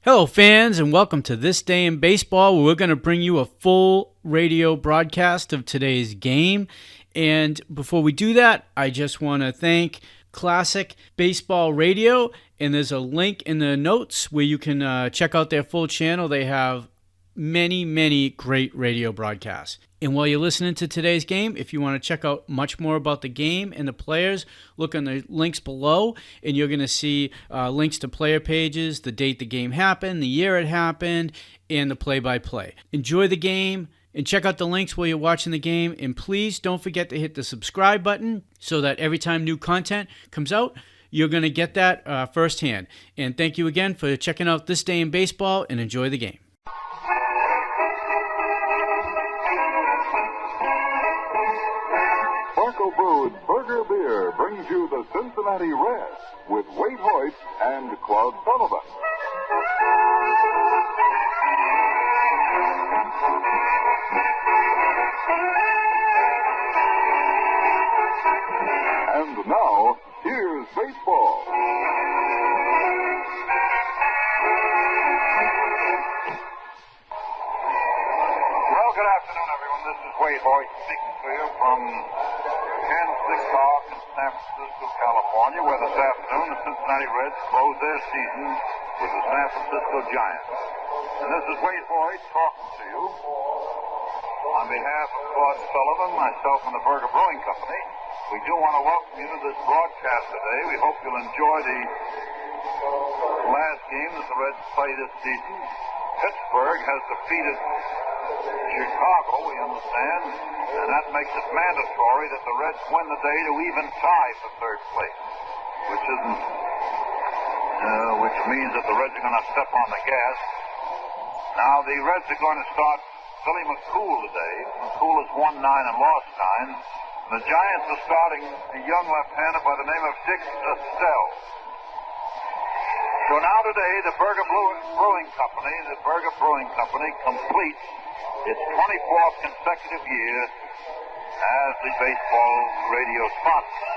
Hello, fans, and welcome to This Day in Baseball, where we're going to bring you a full radio broadcast of today's game. And before we do that, I just want to thank Classic Baseball Radio, and there's a link in the notes where you can check out their full channel. They have many great radio broadcasts. And while you're listening to today's game, if you want to check out much more about the game and the players, look on the links below, and you're going to see links to player pages, the date the game happened, the year it happened, and the play-by-play. Enjoy the game, and check out the links while you're watching the game, and please don't forget to hit the subscribe button so that every time new content comes out, you're going to get that firsthand. And thank you again for checking out This Day in Baseball, and enjoy the game. Brewed Burger Beer brings you the Cincinnati Reds with Wade Hoyt and Claude Sullivan. And now, here's baseball. Well, good afternoon, everyone. This is Wade Hoyt speaking to you from Cinc in San Francisco, California, where this afternoon the Cincinnati Reds close their season with the San Francisco Giants. And this is Wade Hoyt talking to you. On behalf of Claude Sullivan, myself, and the Burger Brewing Company, we do want to welcome you to this broadcast today. We hope you'll enjoy the last game that the Reds play this season. Pittsburgh has defeated Chicago, we understand, and that makes it mandatory that the Reds win the day to even tie for third place, which means that the Reds are going to step on the gas. Now, the Reds are going to start Billy McCool today. McCool has won 9 and lost 9. The Giants are starting a young left-hander by the name of Dick Estelle. So now today, the Burger Brewing Company completes its 24th consecutive year as the baseball radio sponsor.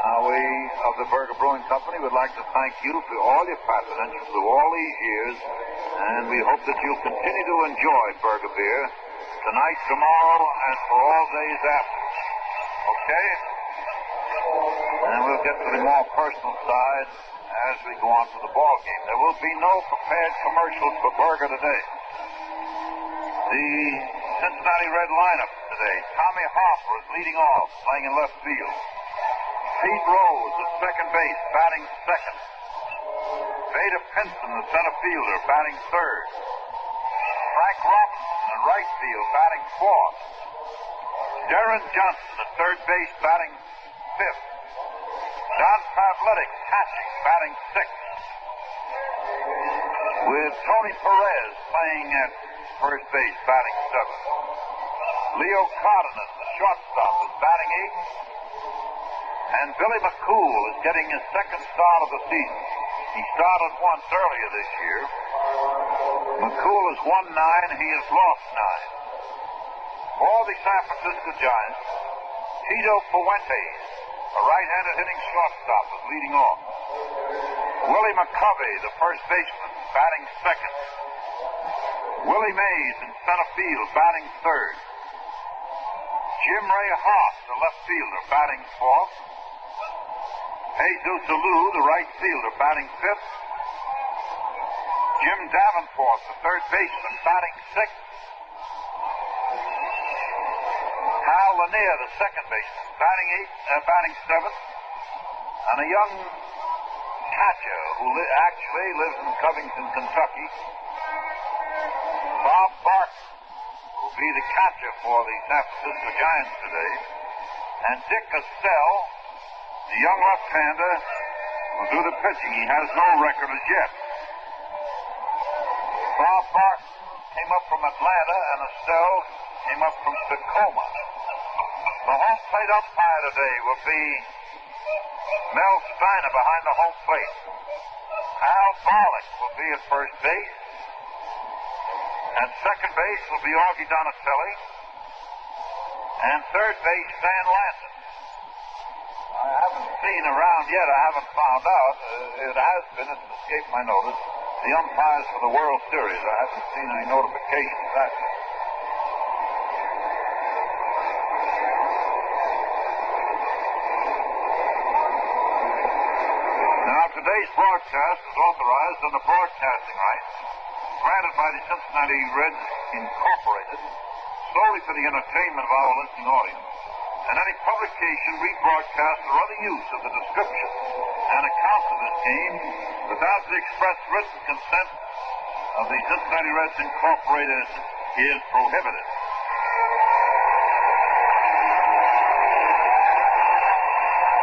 Now, we of the Burger Brewing Company would like to thank you for all your patronage through all these years, and we hope that you'll continue to enjoy Burger Beer tonight, tomorrow, and for all days after. Okay? And we'll get to the more personal side as we go on to the ball game. There will be no prepared commercials for Burger today. The Cincinnati Red lineup today: Tommy Hoffer is leading off, playing in left field. Pete Rose at second base, batting second. Vada Pinson, the center fielder, batting third. Frank Robinson in right field, batting fourth. Darren Johnson at third base, batting fifth. Don Pavletic catching, batting sixth. With Tony Perez playing at first base, batting seventh. Leo Cardenas, the shortstop, is batting eighth. And Billy McCool is getting his second start of the season. He started once earlier this year. McCool has won 9, he has lost 9. For the San Francisco Giants, Tito Fuentes, a right-handed hitting shortstop, is leading off. Willie McCovey, the first baseman, batting second. Willie Mays in center field, batting third. Jim Ray Haas, the left fielder, batting fourth. Jesus Alou, the right fielder, batting fifth. Jim Davenport, the third baseman, batting sixth. Hal Lanier, the second baseman, batting seventh. And a young catcher who actually lives in Covington, Kentucky, Bob Barton, will be the catcher for the San Francisco Giants today. And Dick Estelle, the young left-hander, will do the pitching. He has no record as yet. Bob Barton came up from Atlanta, and Estelle came up from Tacoma. The home plate umpire today will be Mel Steiner behind the home plate. Al Barlick will be at first base. At second base will be Augie Donatelli. And third base, Stan Lanton. I haven't seen around yet. I haven't found out. It has been, it's escaped my notice, the umpires for the World Series. I haven't seen any notification of that. Now, today's broadcast is authorized under broadcasting rights granted by the Cincinnati Reds Incorporated solely for the entertainment of our listening audience. And any publication, rebroadcast, or other use of the description and accounts of this game without the express written consent of the Cincinnati Reds Incorporated is prohibited.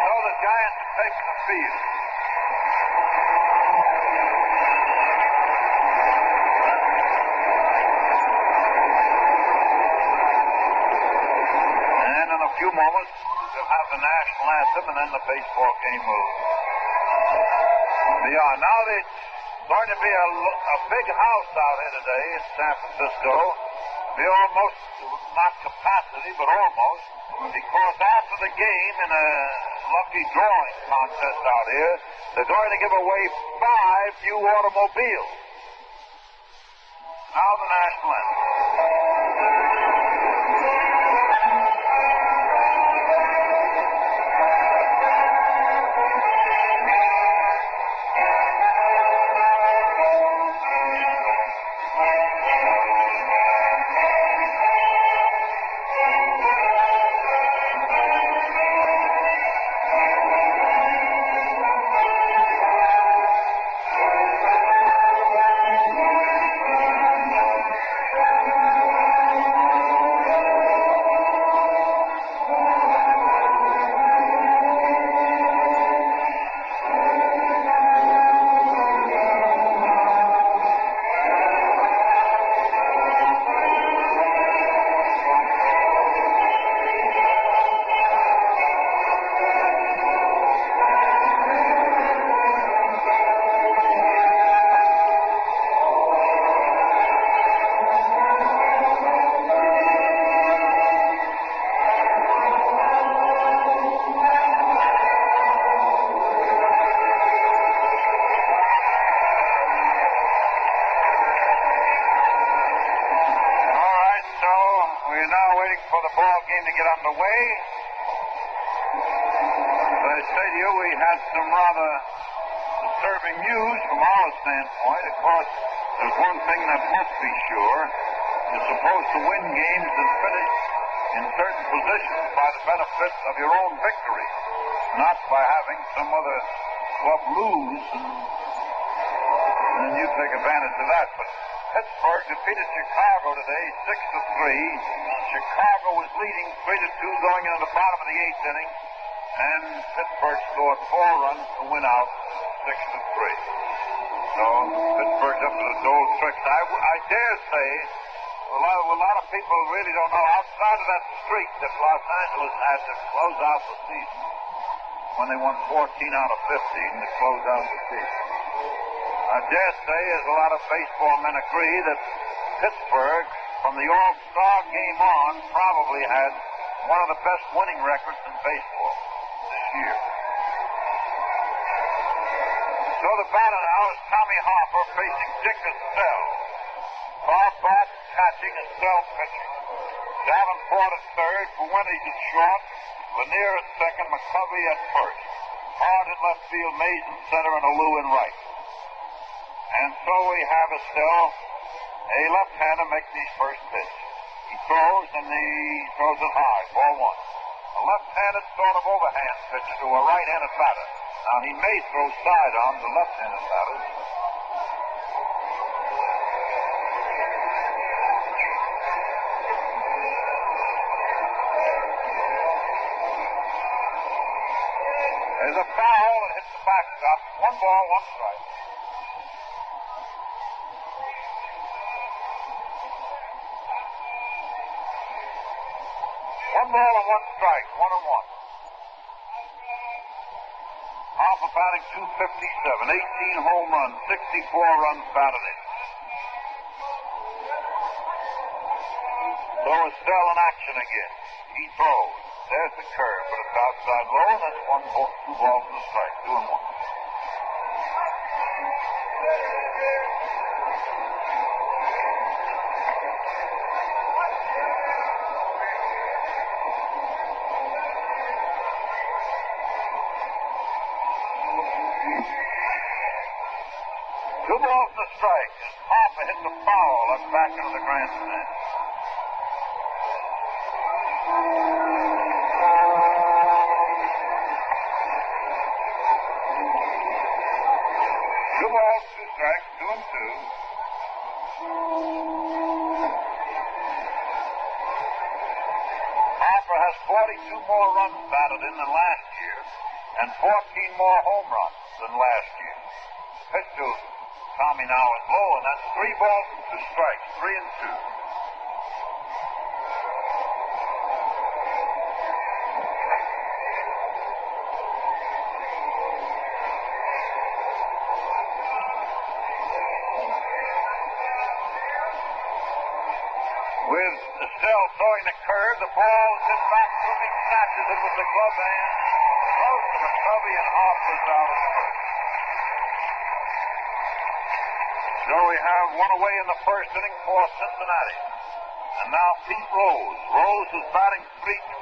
So the Giants have taken the field. And in a few moments, we'll have the national anthem, and then the baseball game will be on. Now, there's going to be a big house out here today in San Francisco. Be almost, not capacity, but almost, because after the game in a lucky drawing contest out here, they're going to give away 5 new automobiles. Now the national anthem. For the ball game to get underway. As I say to you, we had some rather disturbing news from our standpoint. Of course, there's one thing that must be sure. You're supposed to win games and finish in certain positions by the benefit of your own victory, not by having some other club lose and then you take advantage of that. But Pittsburgh defeated Chicago today 6-3. Chicago was leading 3-2 going into the bottom of the 8th inning, and Pittsburgh scored 4 runs to win out 6-3. So Pittsburgh's up to its old tricks. I dare say a lot of people really don't know, outside of that streak that Los Angeles had to close out the season when they won 14 out of 15 to close out the season. I dare say, as a lot of baseball men agree, that Pittsburgh, from the All-Star game on, probably had one of the best winning records in baseball this year. So the batter now is Tommy Harper facing Dick Estelle. Harper catching, Estelle pitching. Davenport at third, Fuentes at short, Lanier at second, McCovey at first. Hart at left field, Mays in center, and Alou in right. And so we have Estelle, a left-hander, making his first pitch. He throws, and he throws it high, ball 1. A left-handed sort of overhand pitch to a right-handed batter. Now, he may throw sidearm to left-handed batters. There's a foul that hits the backstop. 1 ball, 1 strike. One ball and 1 strike, 1-1. Harper batting .257, 18 home runs, 64 runs batted in. So Estelle in action again. He throws. There's the curve, but it's outside low, and that's 2 balls and a strike, 2-1. Two balls to strike. Harper hit the foul up back into the grandstand. Two balls, two strikes, 2-2. Harper has 42 more runs batted in than last year and 14 more home runs than last year. Pitch to Tommy now is low, and that's 3 balls and 2 strikes, 3-2. With Estelle throwing the curve, the ball is hit back, Rubin snatches it with the glove hand, close to McCovey, and Harper's out of first. So we have one away in the first inning for Cincinnati. And now Pete Rose. Rose is batting .312.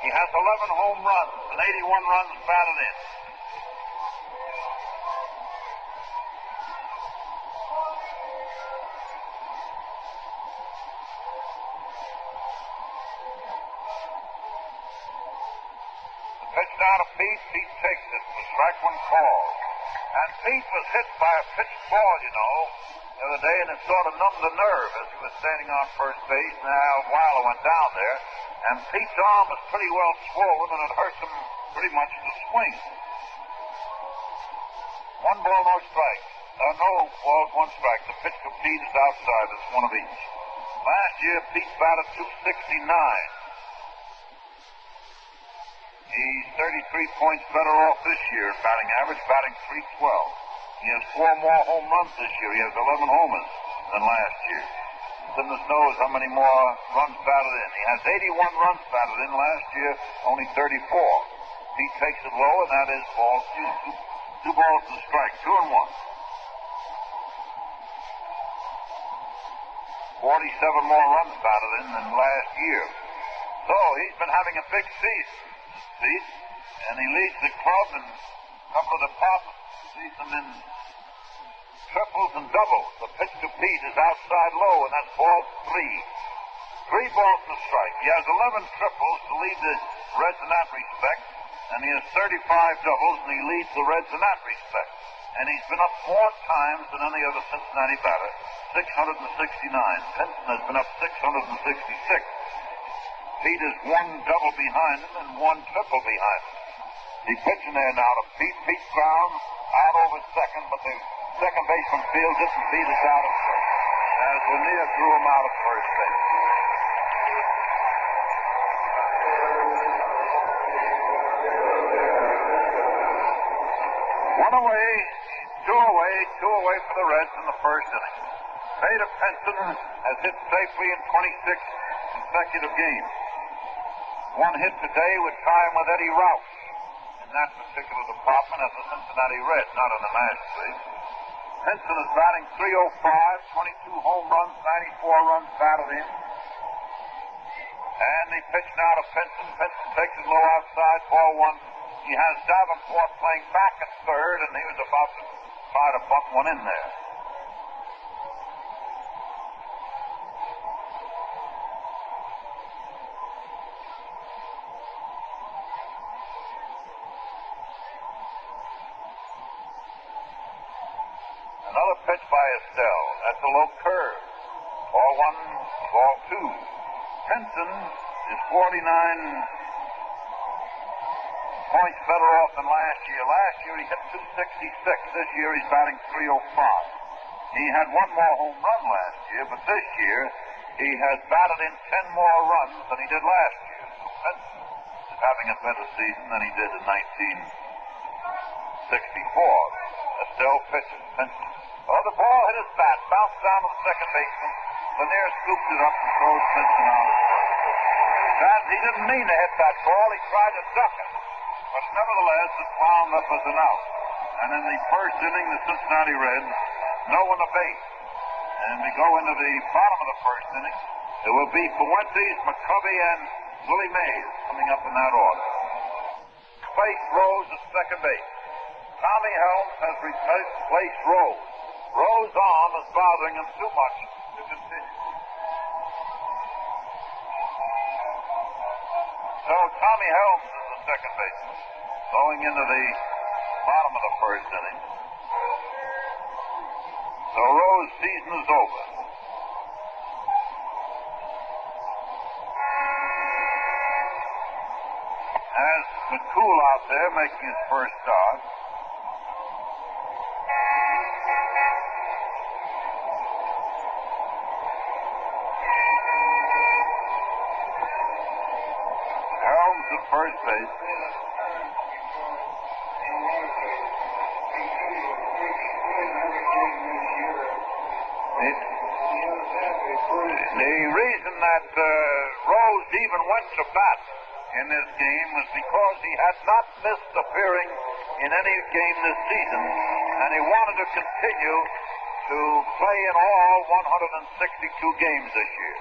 He has 11 home runs and 81 runs batted in. The pitch now to Pete. Pete takes it. The strike one call. And Pete was hit by a pitched ball, you know, the other day, and it sort of numbed the nerve as he was standing on first base. And Al Weiler went down there, and Pete's arm was pretty well swollen, and it hurt him pretty much to swing. 1 ball, no strike. No balls, 1 strike. The pitch to Pete is outside. It's one of each. Last year, Pete batted .269. He's 33 points better off this year, batting average, batting .312. He has 4 more home runs this year. He has 11 homers than last year. Goodness knows how many more runs batted in. He has 81 runs batted in last year, only 34. Pete takes it low, and that is ball 2 balls to strike, 2-1. 47 more runs batted in than last year. So he's been having a big season, and he leads the club in a couple of departments. Leads them in triples and doubles. The pitch to Pete is outside low, and that's ball 3. 3 balls to strike. He has 11 triples to lead the Reds in that respect, and he has 35 doubles, and he leads the Reds in that respect. And he's been up 4 times than any other Cincinnati batter, 669. Pinson has been up 666. Pete is 1 double behind him and 1 triple behind him. He's pitching there now to Pete. Pete ground out over second, but the second baseman fields it, and Pete is out of first, as Lanier threw him out of first base. One away, two away for the Reds in the first inning. Vada Pinson has hit safely in 26 consecutive games. 1 hit today would tie him with Eddie Roush in that particular department as the Cincinnati Reds, not in the National League. Pinson is batting .305, 22 home runs, 94 runs batted in. And he pitched now to Pinson. Pinson takes it low outside, ball 1. He has Davenport playing back at third, and he was about to try to bunt one in there. Another pitch by Estelle. That's a low curve. Ball 1, ball 2. Pinson is 49 points better off than last year. Last year he hit .266. This year he's batting .305. He had 1 more home run last year, but this year he has batted in 10 more runs than he did last year. So Pinson is having a better season than he did in 1964. Estelle pitches. Pinson. Oh, the ball hit his bat, bounced down to the second baseman. Lanier scooped it up and throws Pinson out. He didn't mean to hit that ball. He tried to duck it. But nevertheless, it wound up as an out. And in the first inning, the Cincinnati Reds no on the base. And we go into the bottom of the first inning. It will be Fuentes, McCovey, and Willie Mays coming up in that order. Place Rose at second base. Tommy Helms has replaced Rose. Rose's arm is bothering him too much to continue. So Tommy Helms is the second baseman, going into the bottom of the first inning. So Rose's season is over. As McCool out there making his first start. Helms at first base. The reason that Rose even went to bat in this game was because he had not missed appearing in any game this season, and he wanted to continue to play in all 162 games this year.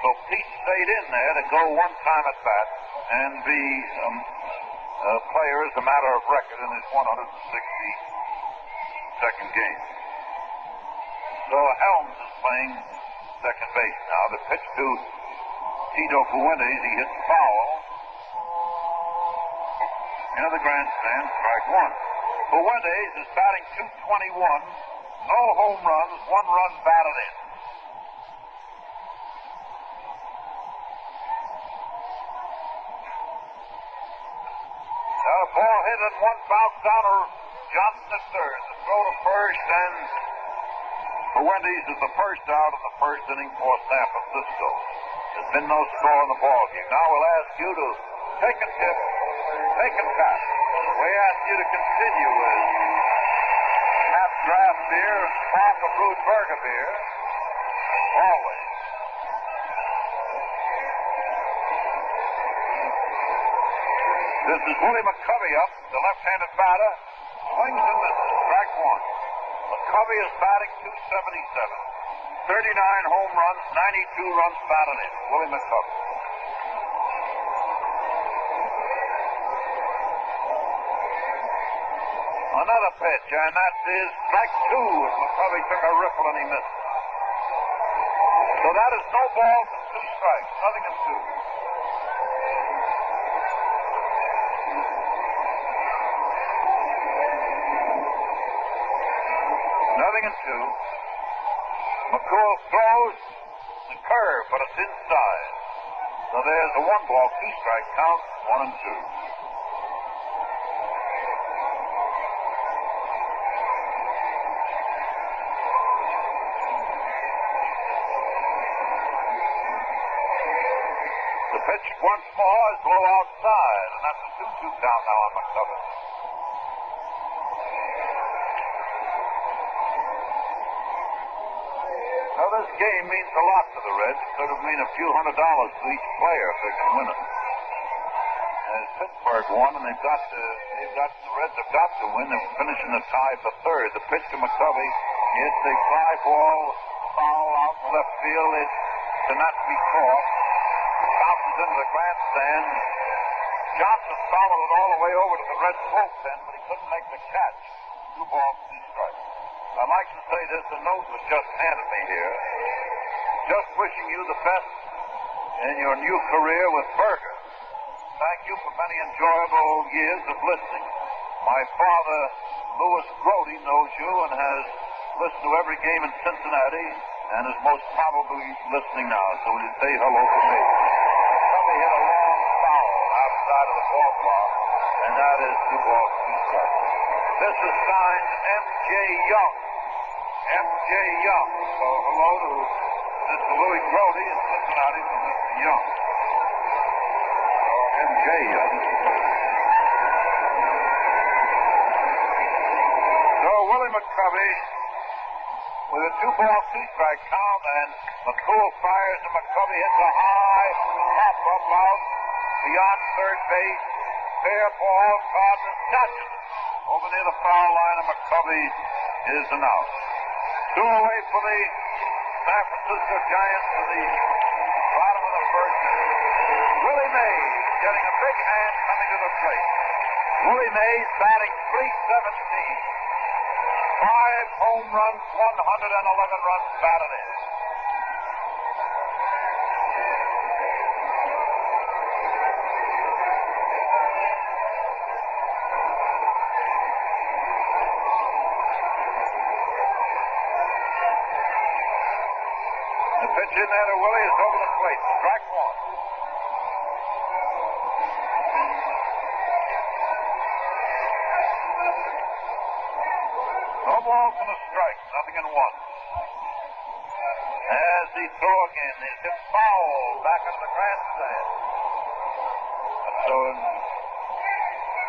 So Pete stayed in there to go one time at bat and be a player as a matter of record in his 162nd game. So Helms is playing second base now. The pitch to Tito Fuentes, he hits foul. Into the grandstand, strike one. Fuentes is batting .221, no home runs, 1 run batted in. Ball hit and one bounce down to Johnson at third. The throw to first, and Fuentes is the first out of the first inning for San Francisco. There's been no score in the ball game. Now we'll ask you to take a tip, take a tap. We ask you to continue with half draft beer and spark of brewed burger beer. Always. This is Willie McCovey up, the left-handed batter. Swings and misses. Strike one. McCovey is batting .277. 39 home runs, 92 runs batted in. Willie McCovey. Another pitch, and that is strike two. McCovey took a ripple and he missed. So that is no balls and 2 strikes. Nothing in 2. Nothing in 2. McCool throws the curve, but it's inside. So there's a 1 ball, 2 strike count, 1 and 2. The pitch once more is low outside, and that's a 2-2 count now on McCovey. Now, this game means a lot to the Reds. It could have mean a few $100 to each player if they can win it. As Pittsburgh won, and the Reds have got to win. They're finishing the tie for third. The pitch to McCovey. It's a fly ball, foul out in left field. It cannot be caught. Bounces into the grandstand. Johnson followed it all the way over to the Reds bullpen, but he couldn't make the catch. 2 balls, 2 strikes. I'd like to say this, a note was just handed me here. Just wishing you the best in your new career with Berger. Thank you for many enjoyable years of listening. My father, Louis Grody, knows you and has listened to every game in Cincinnati and is most probably listening now, so will you say hello to me? Somebody hit a long foul outside of the ballpark, and that is 2 balls, 2 strikes. This is signed M.J. Young. M.J. Young. So hello to Mr. Louis Grody in Cincinnati from Mr. Young. M.J. Young. So Willie McCovey with a 2 ball, 2 strike count, and McCool fires and McCovey hits a high pop-up out beyond third base. Fair ball, Gardner catches it over near the foul line, and McCovey is an out. Two away for the San Francisco Giants to the bottom of the first inning. Willie Mays getting a big hand coming to the plate. Willie Mays batting .317. 5 home runs, 111 runs batted in. The pitch in there to Willie is over the plate. Strike one. No balls and a strike. Nothing in one. As he throw again, is hit foul back into the grandstand. So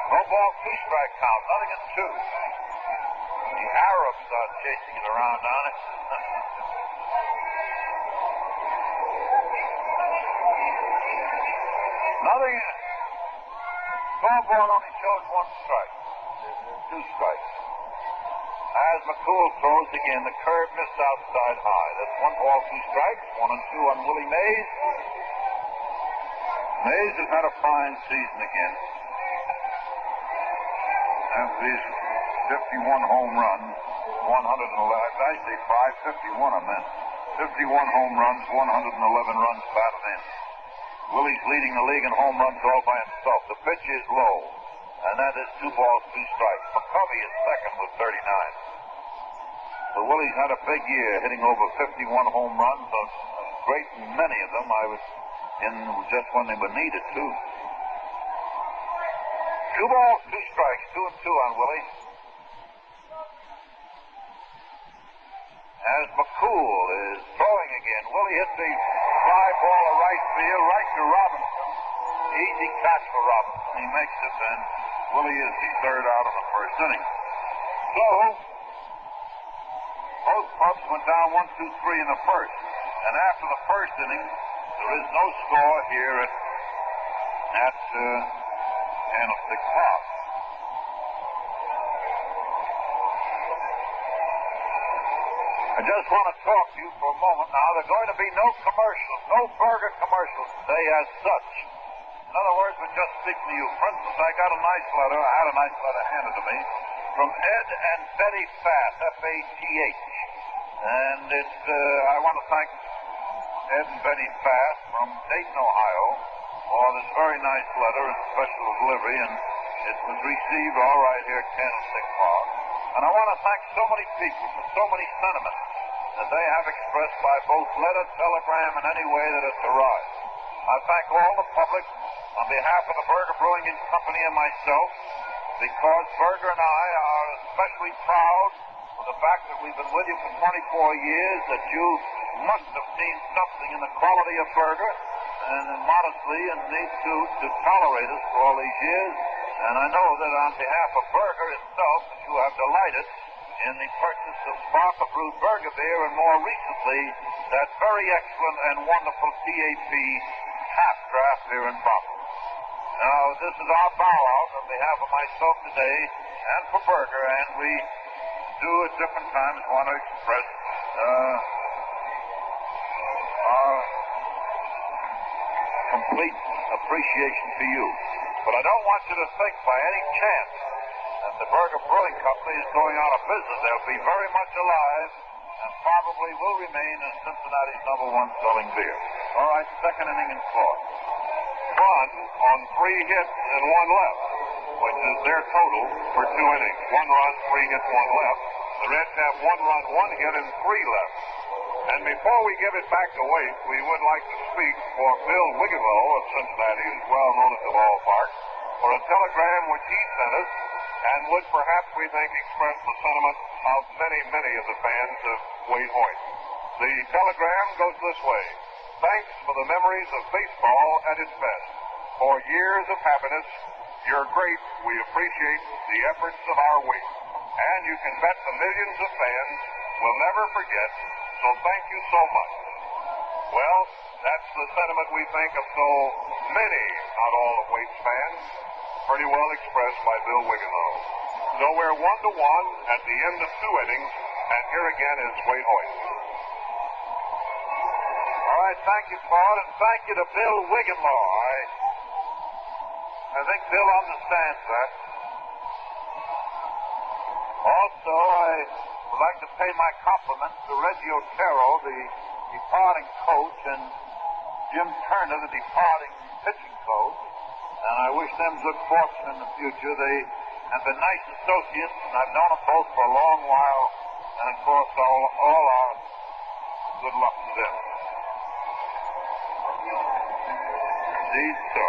no ball, two strike count. Nothing in two. The Arabs are chasing it around on it. Nothing. Small ball only shows one strike. Two strikes. As McCool throws again, the curve missed outside high. That's one ball, two strikes. 1-2 on Willie Mays. Mays has had a fine season again. After these 51 home runs, 111, I say 551 I meant. 51 home runs, 111 runs batted in. Willie's leading the league in home runs all by himself. The pitch is low, and that is 2 balls, 2 strikes. McCovey is second with 39. So Willie's had a big year, hitting over 51 home runs. A great many of them I was in just when they were needed, too. 2 balls, 2 strikes, 2-2 on Willie. As McCool is throwing again, Willie hits the fly ball to right field, right to Robinson. Easy catch for Robinson. He makes it, and Willie is the third out of the first inning. So, both clubs went down 1-2-3 in the first. And after the first inning, there is no score here at Candlestick Park. I just want to talk to you for a moment now. There are going to be no commercials, no burger commercials today as such. In other words, we're just speaking to you. For instance, I got a nice letter, I had a nice letter handed to me from Ed and Betty Fath, F-A-T-H. And it's, I want to thank Ed and Betty Fath from Dayton, Ohio, for this very nice letter and special delivery, and it was received all right here at Candlestick Park. And I want to thank so many people for so many sentiments that they have expressed by both letter, telegram, and any way that it's arrived. I thank all the public on behalf of the Berger Brewing Company and myself, because Berger and I are especially proud of the fact that we've been with you for 24 years, that you must have seen something in the quality of Berger, and modestly and need to tolerate us for all these years. And I know that on behalf of Berger itself, that you have delighted in the purchase of Sparkle Brewed Berger beer, and more recently, that very excellent and wonderful TAP half draft here in Boston. Now, this is our bow out on behalf of myself today and for Berger, and we do at different times want to express our complete appreciation to you. But I don't want you to think by any chance that the Berger Brewing Company is going out of business. They'll be very much alive and probably will remain as Cincinnati's #1 selling beer. All right, second inning in Claude. Run on 3 hits and 1 left, which is their total for 2 innings. 1 run, 3 hits, 1 left. The Reds have 1 run, 1 hit, and 3 left. And before we give it back to Waite, we would like to speak for Bill Wigglow of Cincinnati, who's well known at the ballpark, for a telegram which he sent us, and would perhaps, we think, express the sentiment of many, many of the fans of Wade Hoyt. The telegram goes this way. Thanks for the memories of baseball at its best. For years of happiness, you're great. We appreciate the efforts of our Wade. And you can bet the millions of fans will never forget. So thank you so much. Well, that's the sentiment we think of so many, not all of Wade's fans, pretty well expressed by Bill Wigglow. So we're 1-1 at the end of 2 innings. And here again is Wade Hoyt. All right, thank you, Claude, and thank you to Bill Wiganlaw. I think Bill understands that. Also, I would like to pay my compliments to Reggie Otero, the departing coach, and Jim Turner, the departing pitching coach. And I wish them good fortune in the future. They have been nice associates, and I've known them both for a long while. And, of course, all our good luck to them. Indeed so.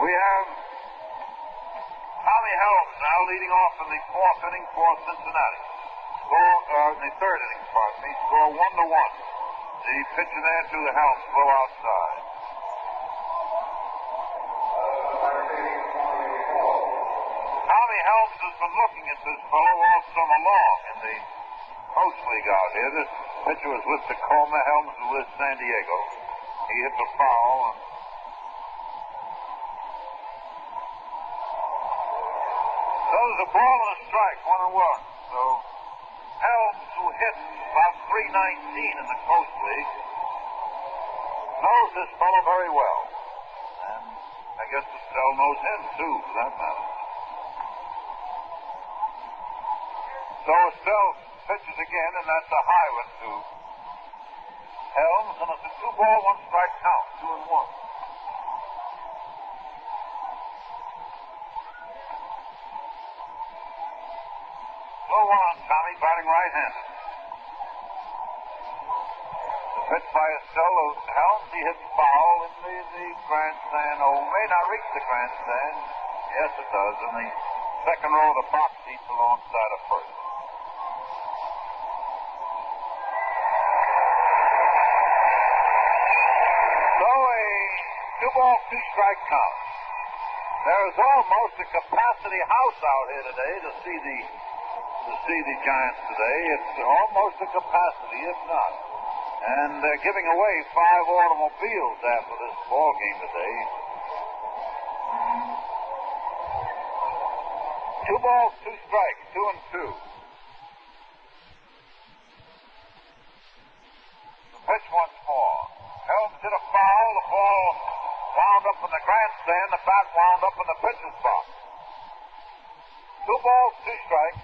We have Tommy Helms now leading off in the fourth inning for Cincinnati. In the third inning, pardon me, score 1-1. The pitcher there to the Helms, low outside. Tommy Helms has been looking at this fellow all summer long in the Coach League out here. This pitcher was with Tacoma. Helms was with San Diego. He hit the foul, and so there's a ball and a strike, 1-1. So Helms, who hit about .319 in the Coast League, knows this fellow very well. And I guess Estelle knows him, too, for that matter. So Estelle pitches again, and that's a high one to Helms, and it's a 2-ball, 1-strike count, 2-1. Low on Tommy, batting right-handed. The pitch by Estelle Helms, he hits foul into the grandstand. Oh, may not reach the grandstand. Yes, it does. In the second row of the box seats alongside of first. So a 2-ball, 2-strike count. There is almost a capacity house out here today to see the Giants today. It's almost a capacity, if not. And they're giving away 5 automobiles after this ball game today. 2 balls, 2 strikes, 2-2. The pitch once more. Helms hit a foul. The ball wound up in the grandstand. The bat wound up in the pitcher's box. 2 balls, 2 strikes.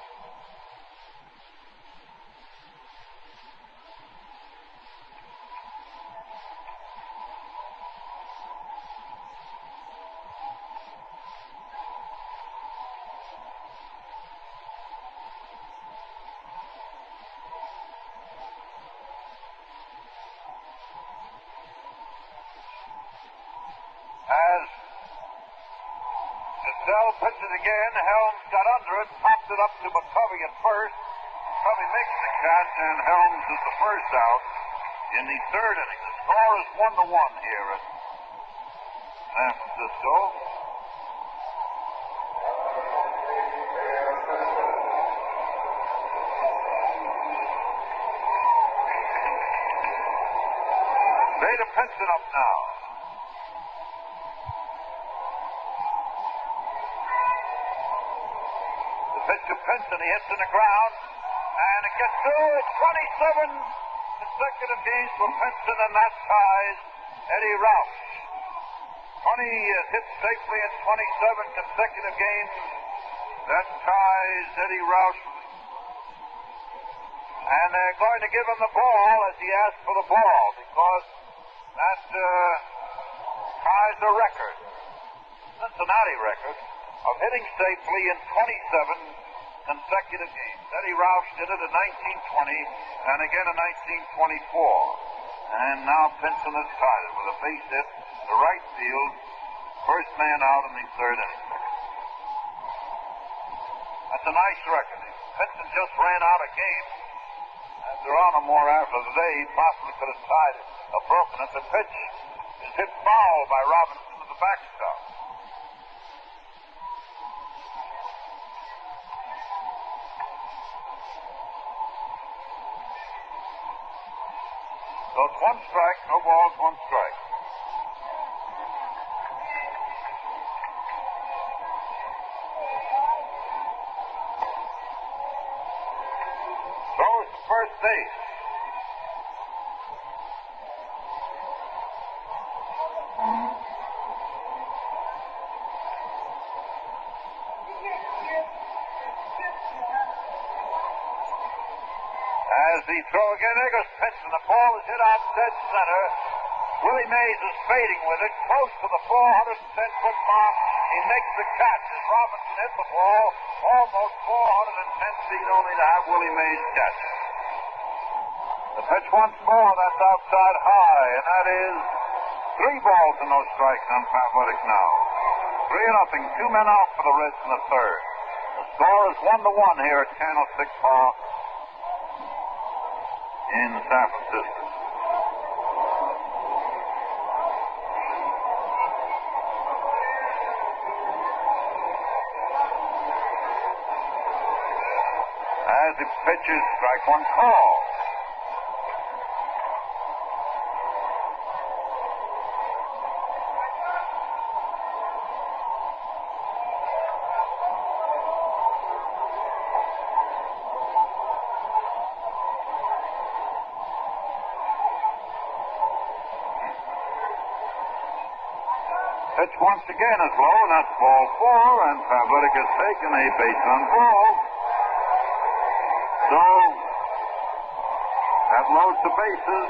As Estelle pitches again, Helms got under it, popped it up to McCovey at first. McCovey makes the catch, and Helms is the first out in the third inning. The score is 1-1 here at San Francisco. Vada Pinson up now. Pitch to Pinson, he hits in the ground, and it gets through. It's 27 consecutive games for Pinson, and that ties Eddie Roush. 20 hits safely in 27 consecutive games. That ties Eddie Roush. And they're going to give him the ball as he asked for the ball, because that ties the record, Cincinnati record, of hitting safely in 27 consecutive games. Eddie Roush did it in 1920 and again in 1924. And now Pinson has tied it with a base hit to right field, first man out in the third inning. That's a nice record. Pinson just ran out of games. After on or more after the day, he possibly could have tied it or broken it. The pitch is hit foul by Robinson to the backstop. So it's 1 strike, no balls, 1 strike. first base. As the throw again, there goes pitch, and the ball is hit out dead center. Willie Mays is fading with it, close to the 410-foot mark. He makes the catch as Robinson hit the ball almost 410 feet only to have Willie Mays catch it. The pitch once more, that's outside high, and that is 3 balls and no strikes on Pavletic now. 3-0, 2 men out for the Reds in the third. The score is 1-1 here at Candlestick Park in San Francisco. As the pitches, strike one call. Pitch once again is low, and that's ball 4, and Pavletic has taken a base on ball. So, that loads the bases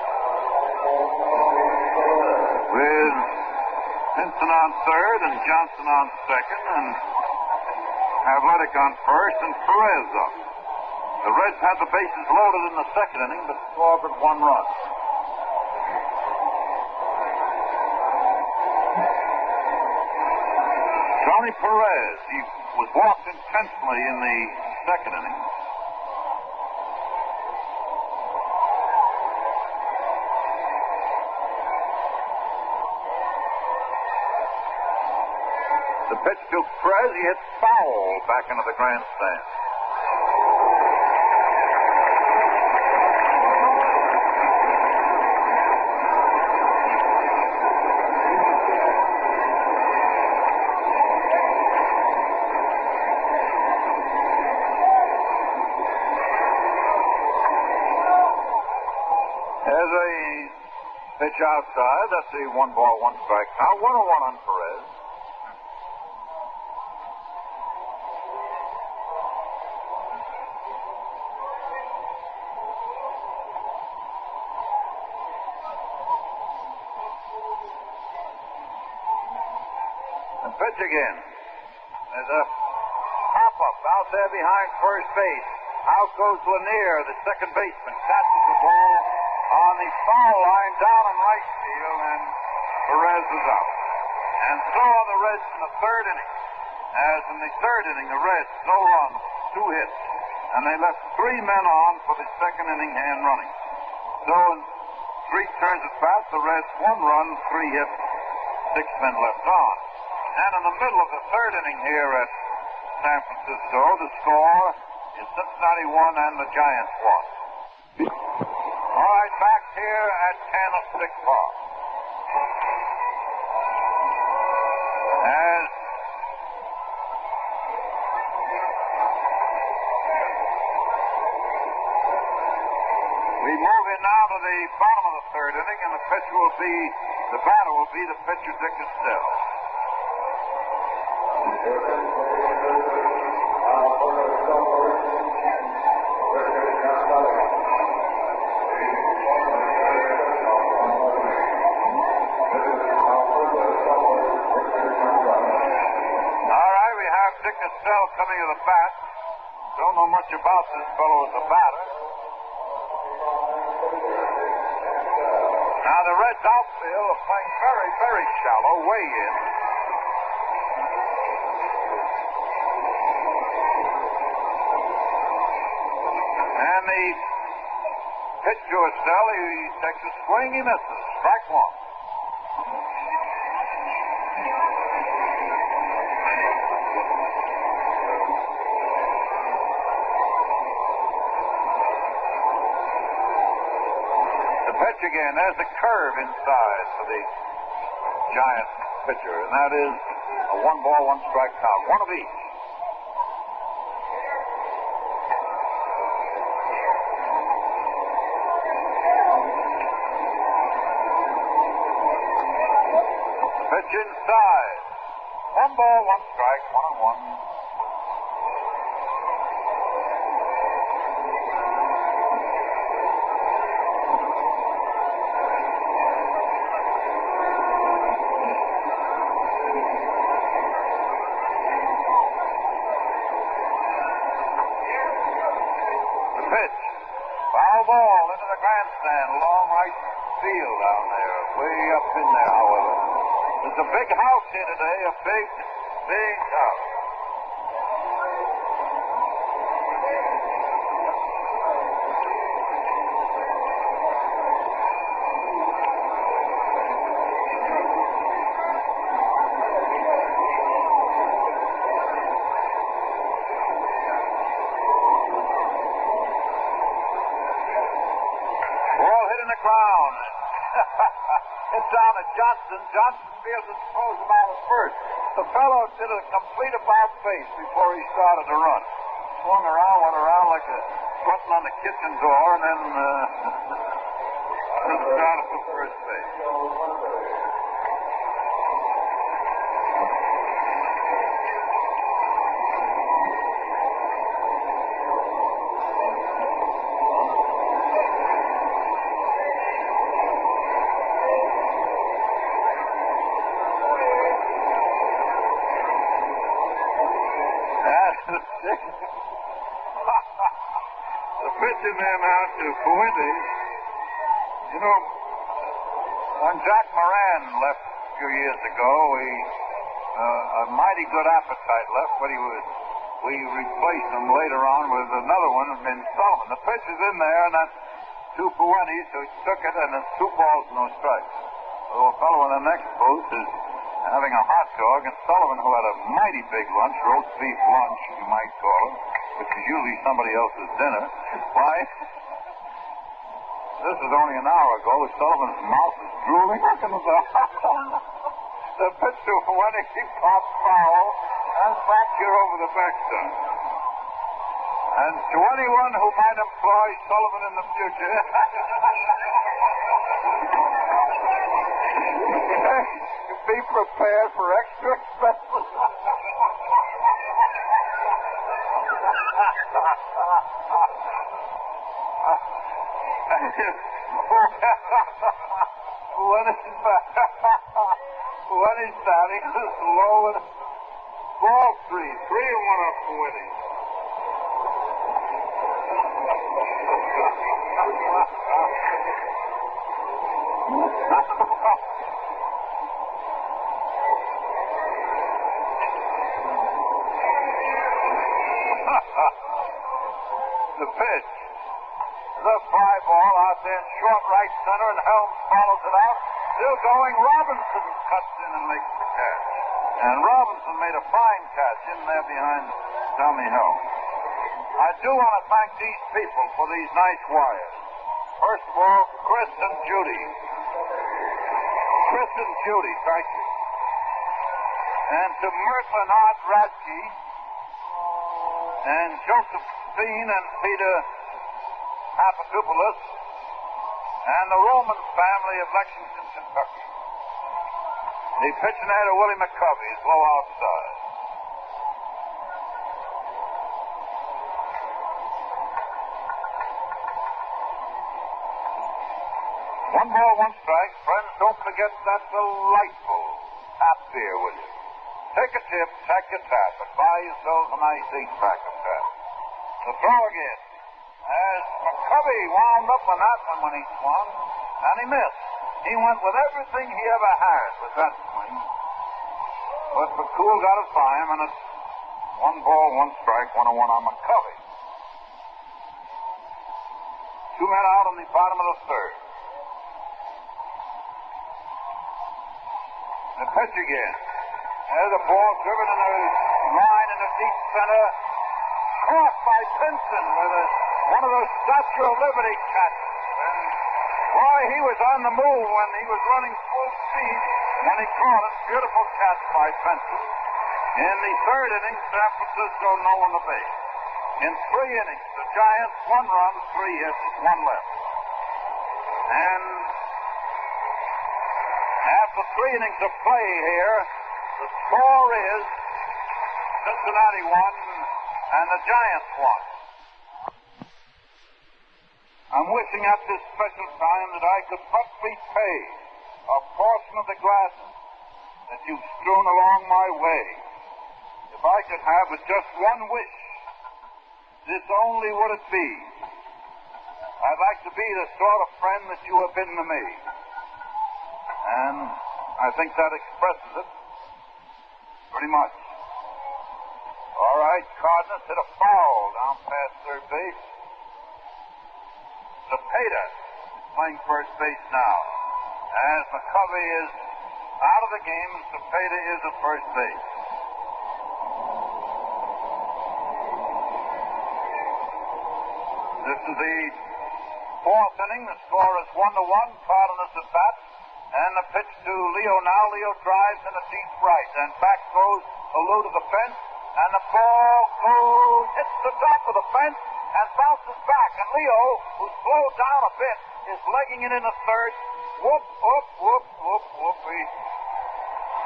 with Pinson on third and Johnson on second, and Pavletic on first, and Perez up. The Reds had the bases loaded in the second inning, but scored but 1 run. Tony Perez, he was walked intensely in the second inning. The pitch to Perez, he hits foul back into the grandstand. There's a pitch outside. That's a 1 ball, 1 strike count. 1-1 on Perez. And pitch again. There's a pop-up out there behind first base. Out goes Lanier, the second baseman. Catches the ball on the foul line down in right field, and Perez is out. And so are the Reds in the third inning. As in the third inning, the Reds, no runs, 2 hits. And they left 3 men on for the second inning hand running. So in 3 turns at bat, the Reds 1 run, 3 hits, 6 men left on. And in the middle of the third inning here at San Francisco, the score is Cincinnati 1 and the Giants 1. All right, back here at Candlestick Park. As we move in now to the bottom of the third inning, and the batter will be the pitcher, Dick Castell. Dick Castell coming to the bat. Don't know much about this fellow as a batter. Now the Reds outfield are playing very, very shallow, way in. And the pitch to Castell, he takes a swing, he misses. Strike 1. Pitch again. There's a curve inside for the Giant pitcher, and that is a 1 ball, 1 strike count. 1 of each. outside. 1 ball, 1 strike, 1-1. The pitch. Foul ball into the grandstand, long right field down there, way up in there, however. There's a big house here today, a big, big house. Ball hit in the ground. Hit down to Johnson. Johnson feels it's supposed about at first. The fellow did a complete about face before he started to run. Swung around, went around like a button on the kitchen door, and then started for first base. The pitcher there now to Fuentes. You know, when Jack Moran left a few years ago, a mighty good appetite left, but we replaced him later on with another one named Sullivan. The pitcher's in there, and that's to Fuentes, so he took it, and it's 2 balls, no strikes. So a fellow in the next booth is having a hot dog, and Sullivan, who had a mighty big lunch, roast beef lunch, you might call it, which is usually somebody else's dinner. Why, this is only an hour ago. Sullivan's mouth is drooling. Look at the pitch to Fuentes, he popped foul, and back here over the backstop. And to anyone who might employ Sullivan in the future, be prepared for extra expenses. When he's starting this low and ball 3 and 1 up for winning. The pitch. The fly ball out there in short right center, and Helms follows it out. Still going. Robinson cuts in and makes the catch. And Robinson made a fine catch in there behind Tommy Helms. I do want to thank these people for these nice wires. First of all, Chris and Judy. Chris and Judy, thank you. And to Merklin Art Radke, and Joseph Steen and Peter Papadopoulos, and the Roman family of Lexington, Kentucky. The pitching there to Willie McCovey is low outside. One ball, 1 strike. Friends, don't forget that delightful tap beer, will you? Take a tip, take a tap, and buy yourself a nice 8-pack of tap. The throw again. As McCovey wound up on that one when he swung, and he missed. He went with everything he ever had with that swing. But McCool got it by him, and it's 1 ball, 1 strike, 1-1 on McCovey. 2 men out on the bottom of the third. The pitch again. There's a ball driven in the line in the deep center. Caught by Pinson with one of those Statue of Liberty catches. And boy, he was on the move when he was running full speed when he caught it. Beautiful catch by Pinson. In the third inning, San Francisco no on the base. In 3 innings, the Giants 1 run, 3 hits, 1 left. And after 3 innings of play here, The score is Cincinnati won and the Giants won. I'm wishing at this special time that I could but repay a portion of the gladness that you've strewn along my way. If I could have but just one wish, this only would it be. I'd like to be the sort of friend that you have been to me. And I think that expresses it pretty much. All right, Cardenas hit a foul down past third base. Cepeda is playing first base now. As McCovey is out of the game, Cepeda is at first base. This is the fourth inning. The score is 1-1. Cardenas at bat. And the pitch to Leo now. Leo drives in a deep right. And back goes Alou to the fence. And the ball goes, hits the top of the fence and bounces back. And Leo, who's slowed down a bit, is legging it in the third. Whoop, whoop, whoop, whoop, whoop.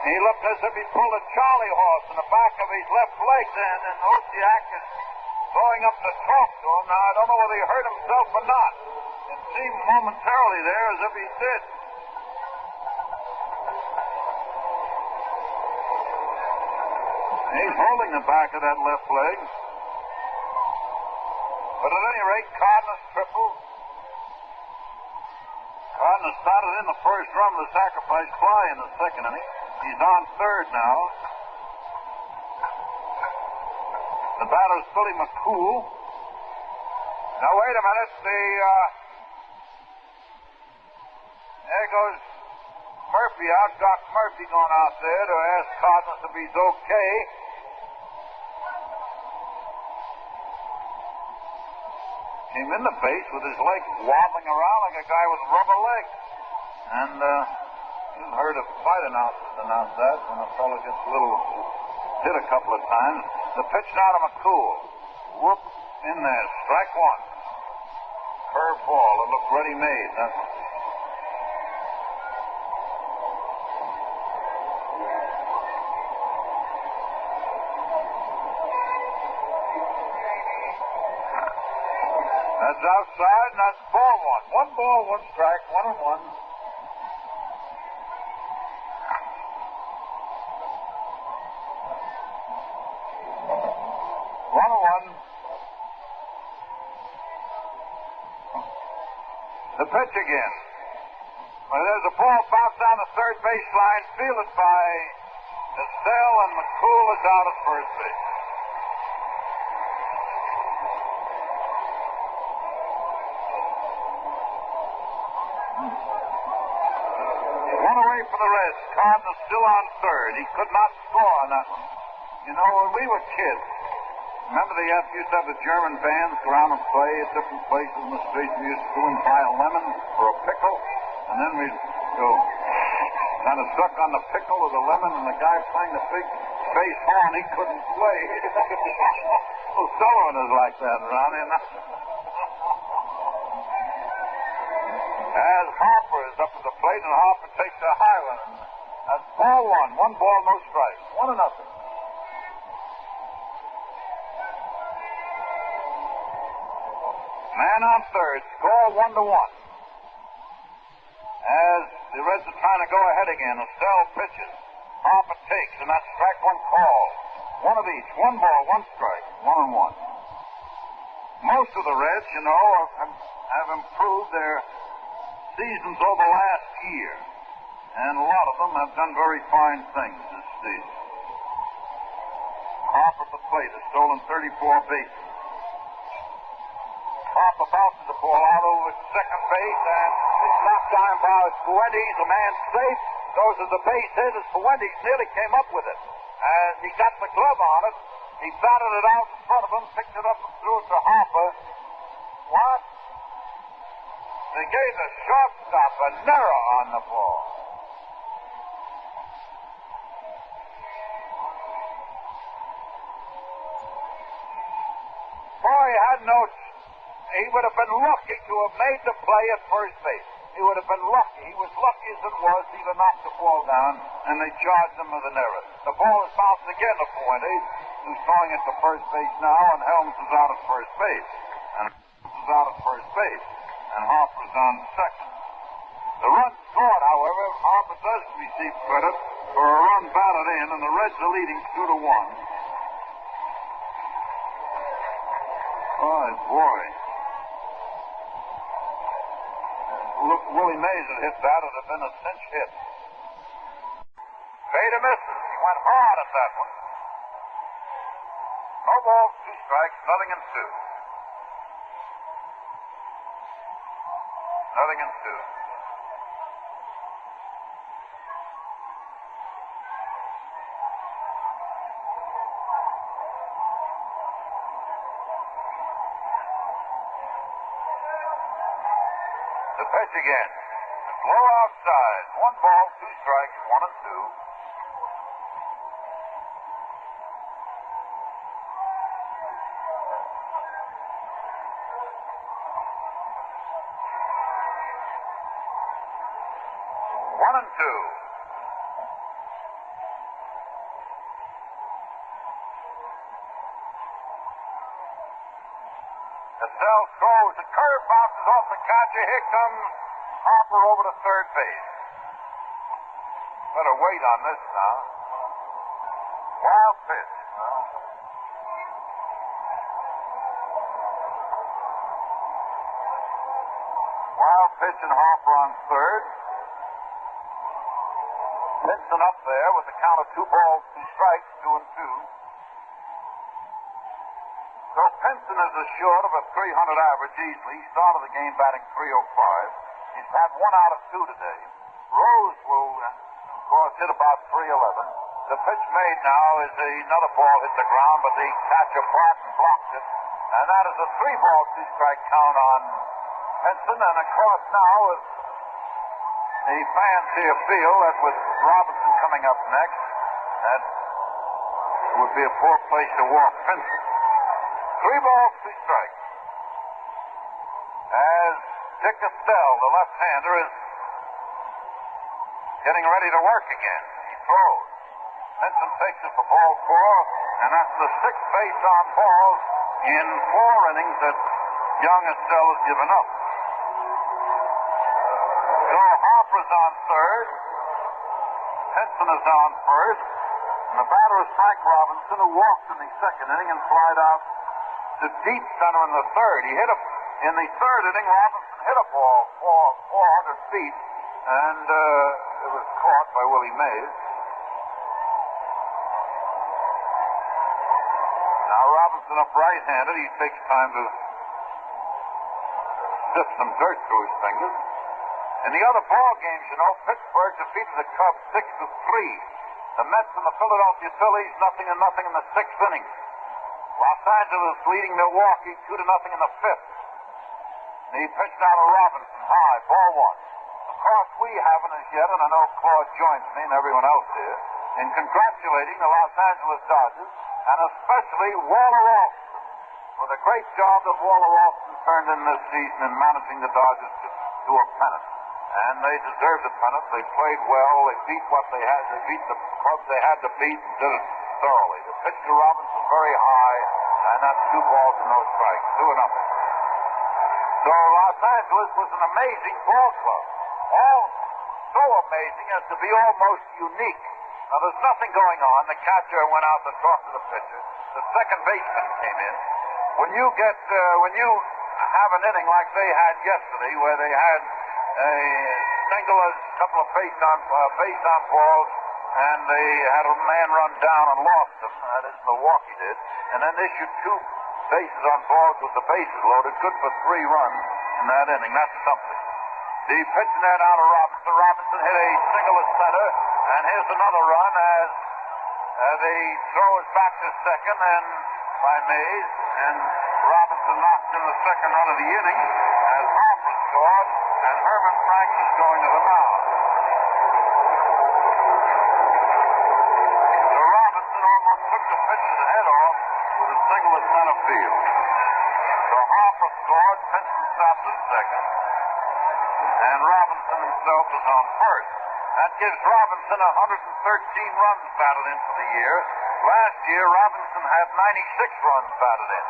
He looked as if he pulled a Charlie horse in the back of his left leg then. And Osiak is going up to talk to him. Now, I don't know whether he hurt himself or not. It seemed momentarily there as if he did. He's holding the back of that left leg. But at any rate, Cardenas tripled. Cardenas started in the first run with a sacrifice fly in the second inning. He's on third now. The batter is Billy McCool. Now, wait a minute. There goes Murphy out. Doc Murphy going out there to ask Cardenas if he's okay. Came in the base with his legs wobbling around like a guy with rubber legs. And you've heard of fight announcers announce that when a fellow gets a little hit a couple of times. The pitch now to McCool. Whoop, in there. Strike one. Curve ball. It looked ready-made. That's outside, and that's ball one. One ball, one strike, 1-1. The pitch again. Well, there's a ball bounced down the third baseline, fielded by Estelle, and McCool is out at first base. One away for the Reds. Cardenas still on third. He could not score on that one. You know, when we were kids, remember they used to have the German bands go around and play at different places in the street. We used to go and buy a lemon or a pickle, and then we'd go kind of suck on the pickle or the lemon, and the guy playing the big bass horn, he couldn't play. Well, Sullivan is like that around here now. As Harper is up to the plate, and Harper takes a high one. That's ball one. One ball, no strikes. 1-0. Man on third. Score 1-1. As the Reds are trying to go ahead again, Estelle pitches. Harper takes, and that's strike one call. One of each. One ball, one strike. 1-1. Most of the Reds, you know, have improved their seasons over last year. And a lot of them have done very fine things this season. Harper at the plate has stolen 34 bases. Harper bounces the ball out over second base, and it's knocked down by Fuentes. The man safe. Goes as the base hit as Fuentes nearly came up with it. And he got the glove on it. He batted it out in front of him, picked it up and threw it to Harper. What? They gave the shortstop an error on the ball. Boy, he would have been lucky to have made the play at first base. He would have been lucky. He was lucky as it was. He'd have knocked the ball down, and they charged him with an error. The ball is bounced again to Fuentes, who's throwing it to first base now, and Helms is out at first base. And Harper's on second. The run scored, however, Harper does receive credit for a run batted in, and the Reds are leading 2-1. Oh, boy. Look, Willie Mays had hit that. It would have been a cinch hit. Bader misses. He went hard at that one. No balls, 2 strikes, nothing in 2. Nothing in 2. The pitch again. It's low outside. 1 ball, 2 strikes, 1 and 2. Cassell throws. The curve bounces off the catcher. Here comes Harper over to third base. Better wait on this now. Wild pitch. Wild pitch and Harper on third. Pinson up there with a count of 2 balls, 2 strikes, 2 and 2. So Pinson is assured of a 300 average easily. He started the game batting .305. He's had 1 out of 2 today. Rose will, of course, hit about .311. The pitch made now is another ball hit the ground, but the catcher blocked it. And that is a 3-ball, 2-strike count on Pinson. And of course now, with the fans here feel that with Robinson coming up next, that would be a poor place to walk Pinson. 3 balls, 2 strikes. As Dick Castell, the left-hander, is getting ready to work again. He throws. Pinson takes it for ball 4, and that's the 6th base on balls in 4 innings that young Castell has given up. So Harper's on third. Pinson is on first. And the batter is Frank Robinson, who walked in the 2nd inning and flied out to deep center in the 3rd. He hit in the 3rd inning. Robinson hit a ball 400 feet, and it was caught by Willie Mays. Now Robinson up right-handed. He takes time to sift some dirt through his fingers. In the other ball games, you know, Pittsburgh defeated the Cubs 6-3. The Mets and the Philadelphia Phillies 0-0 in the 6th inning. Los Angeles leading Milwaukee 2-0 in the 5th. He pitched out of Robinson high, ball 1. Of course, we haven't as yet, and I know Claude joins me and everyone else here, in congratulating the Los Angeles Dodgers, and especially Waller Alston, for the great job that Waller Alston turned in this season in managing the Dodgers to a pennant. And they deserved the pennant. They played well. They beat what they had. They beat the clubs they had to beat and did it thoroughly. The pitch to Robinson very high, and that's 2 balls and no strikes, 2-0. So Los Angeles was an amazing ball club. All so amazing as to be almost unique. Now there's nothing going on. The catcher went out to talk to the pitcher. The second baseman came in. When you have an inning like they had yesterday, where they had a single, a couple of base on balls, and they had a man run down and lost them. That is, Milwaukee did. And then issued 2 bases on balls with the bases loaded, good for 3 runs in that inning. That's something. The pitch net out of Robinson. Robinson hit a single at center, and here's another run as the throw is back to second and by Mays, and Robinson knocked in the 2nd run of the inning as Harper scored, and Herman Frank is going to the mound. So Robinson almost took the pitcher's head off with a single at center field. So Harper scored, Pinson stopped at second, and Robinson himself was on first. That gives Robinson 113 runs batted in for the year. Last year, Robinson had 96 runs batted in.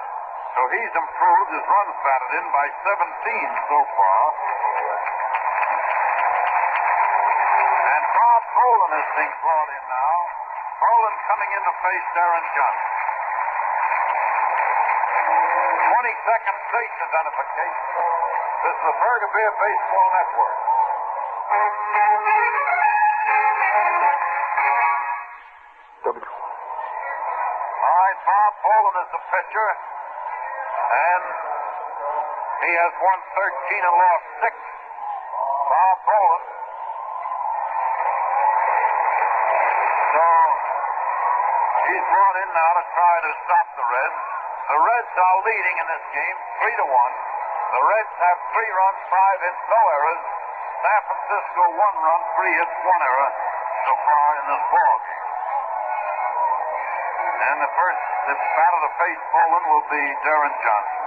So he's improved his runs batted in by 17 so far. And Bob Poland is being brought in now. Poland coming in to face Darren Johnson. 22nd base identification. This is the Burger Beer Baseball Network. All right, Bob Poland is the pitcher, and he has won 13 and lost 6. Bob Poland. So he's brought in now to try to stop the Reds. The Reds are leading in this game, 3-1. The Reds have 3 runs, 5 hits, no errors. San Francisco 1 run, 3 hits, 1 error so far in this ball game. And the first batter to face Poland will be Darren Johnson,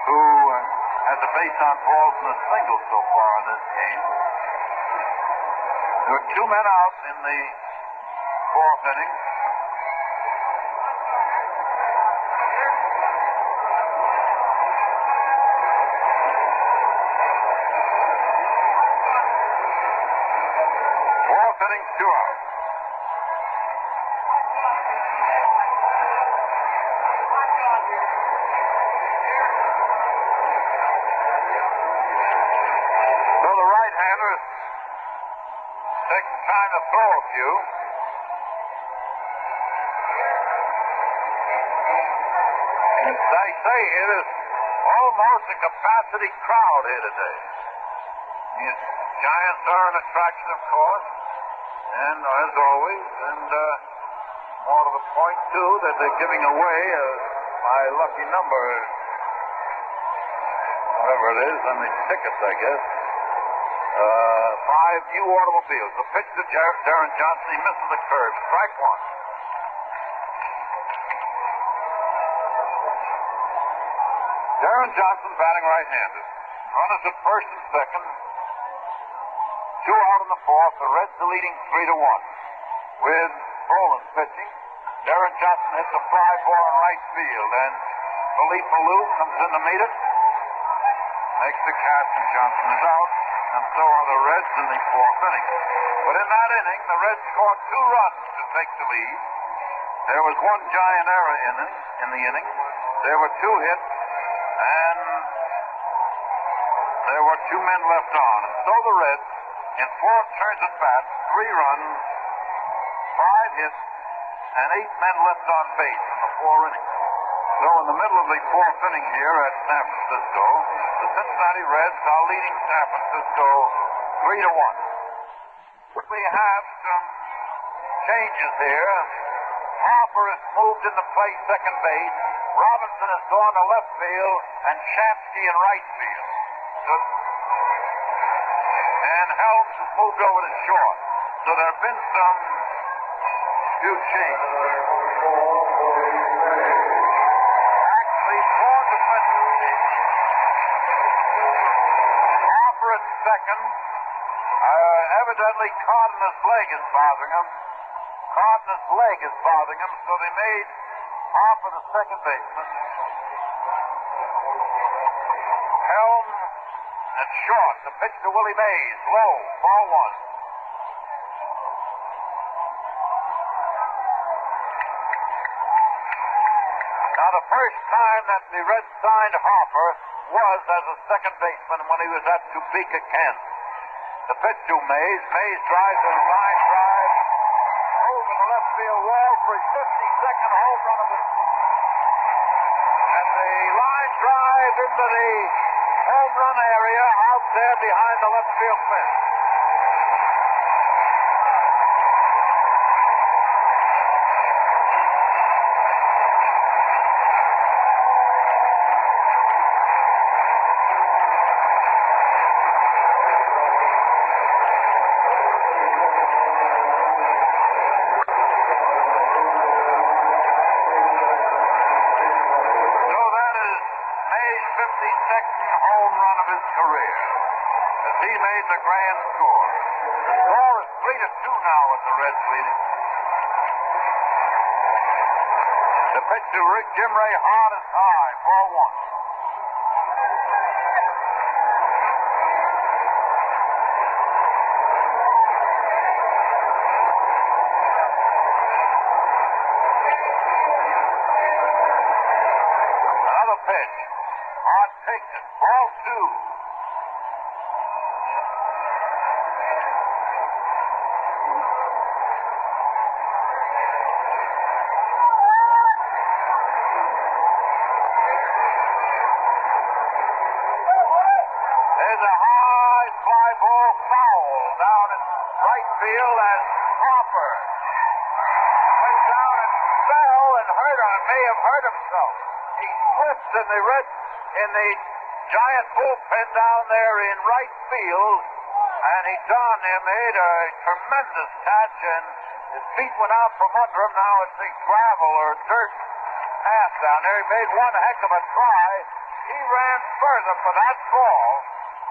who has a base on balls and a single so far in this game. There were 2 men out in the 4th inning. Inning, 2 out. So the right-hander takes time to throw a few. As I say, it is almost a capacity crowd here today. These Giants are an attraction, of course. And as always, and more to the point, too, that they're giving away my lucky number, whatever it is, on the tickets, I guess. 5 new automobiles. The pitch to Darren Johnson, he misses the curve. Strike 1. Darren Johnson batting right-handed. Runners at first and second. 2 out in the 4th. The Reds are leading 3-1. With Poland pitching, Darren Johnson hits a fly ball in right field, and Philippe Alou comes in to meet it. Makes the catch, and Johnson is out, and so are the Reds in the 4th inning. But in that inning, the Reds scored 2 runs to take the lead. There was 1 giant error in the inning. There were 2 hits, and there were 2 men left on. And so the Reds, in 4 turns at bat, 3 runs, 5 hits, and 8 men left on base in the 4 innings. So in the middle of the 4th inning here at San Francisco, the Cincinnati Reds are leading San Francisco 3-1. We have some changes here. Harper has moved into play second base. Robinson has gone to left field, and Shamsky in right field. And Helms has moved over to short. So there have been some few changes. Actually, 4 defensive changes. Harper at second. Evidently, Cardin's leg is bothering him. Cardin's leg is bothering him, so they made Harper the second baseman. Helm at short. The pitch to Willie Mays. Low. Ball 1. Now, the first time that the Reds signed Harper was as a second baseman when he was at Topeka, Kansas. The pitch to Mays. Mays drives a line drive over the left field wall for his 52nd home run of the season. And the line drive into the home run area out there behind the left field fence. as he made the grand score. The score is 3-2 now with the Reds leading. The pitch to Jim Ray Hart is high, ball one. Another pitch. Hart takes it. Ball two. There's a high fly ball foul down in right field as Harper went down and fell and may have hurt himself. He slipped in the giant bullpen down there in right field, and he made a tremendous catch, and his feet went out from under him. Now it's a gravel or dirt path down there. He made one heck of a try. He ran further for that ball,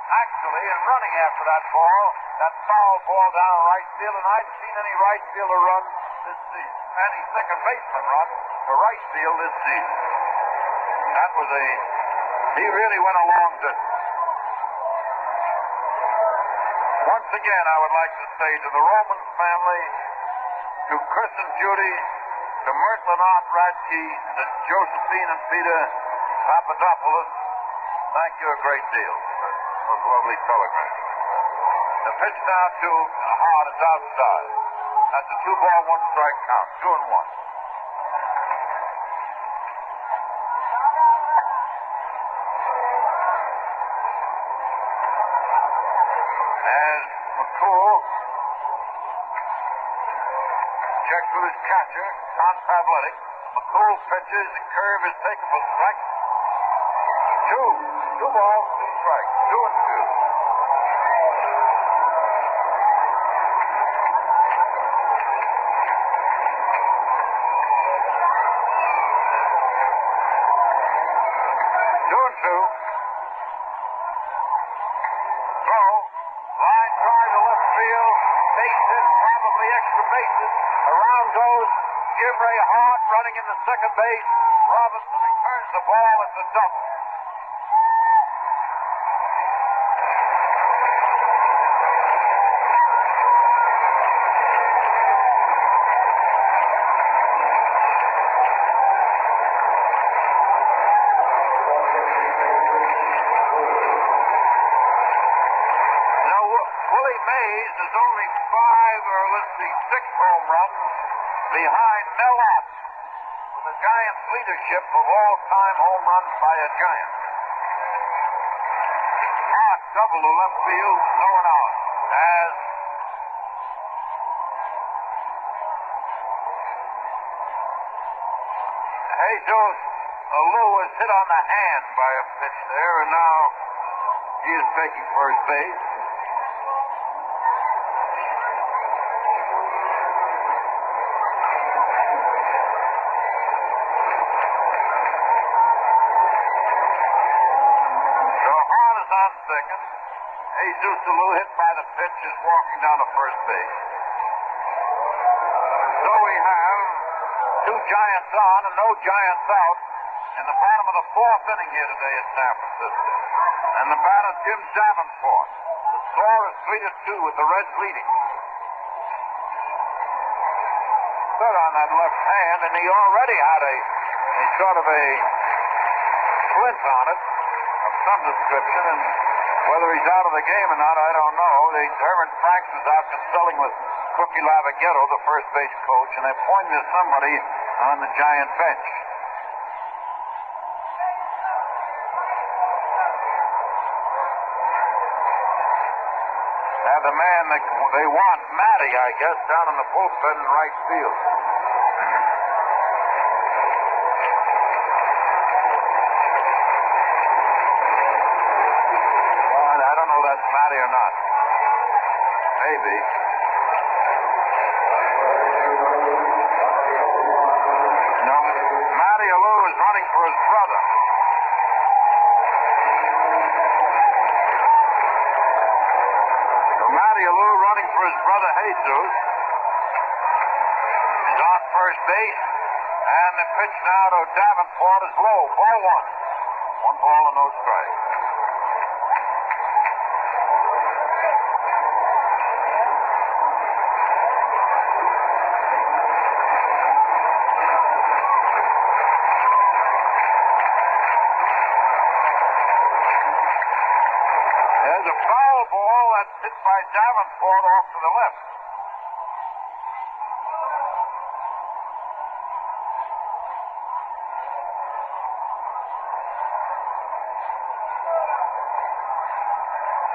actually, and running after that ball, that foul ball down right field, and I haven't seen any right fielder run this season, any second baseman run to right field this season. That was he really went a long distance. Once again, I would like to say to the Roman family, to Chris and Judy, to Myrtle and Art Radke, to Josephine and Peter Papadopoulos, thank you a great deal for those lovely telegrams. The pitch now to Hart is outside. That's a 2-ball, 1-strike count, 2-1. As McCool checks with his catcher, Tom Pavletic. McCool pitches, the curve is taken for strike. 2 balls, 2 strikes, 2-2. Jim Ray Hart running into second base. Robinson returns the ball. It's a double. Now, Willie Mays is only 6 home runs behind Mel Ott, with the Giants' leadership of all-time home runs by a Giant. Hart double to left field, thrown out, as Jesus Alou was hit on the hand by a pitch there, and now he is taking first base. Second. Jesus Alou, hit by the pitch, is walking down to first base. So we have 2 Giants on and no Giants out in the bottom of the 4th inning here today at San Francisco. And the batter, Jim Davenport. The score is 3-2 with the Reds leading. Good on that left hand, and he already had a sort of a splint on it of some description, and whether he's out of the game or not, I don't know. Herman Franks was out consulting with Cookie Lavaghetto, the first base coach, and they're pointing to somebody on the Giant bench. Now the man that they want, Matty, I guess, down in the bullpen in right field. Matty or not. Maybe. No, Matty Alou is running for his brother. Jesus is on first base, and the pitch now to Davenport is low. Ball one. 1 ball and no strike. There's a foul ball that's hit by Davenport off to the left.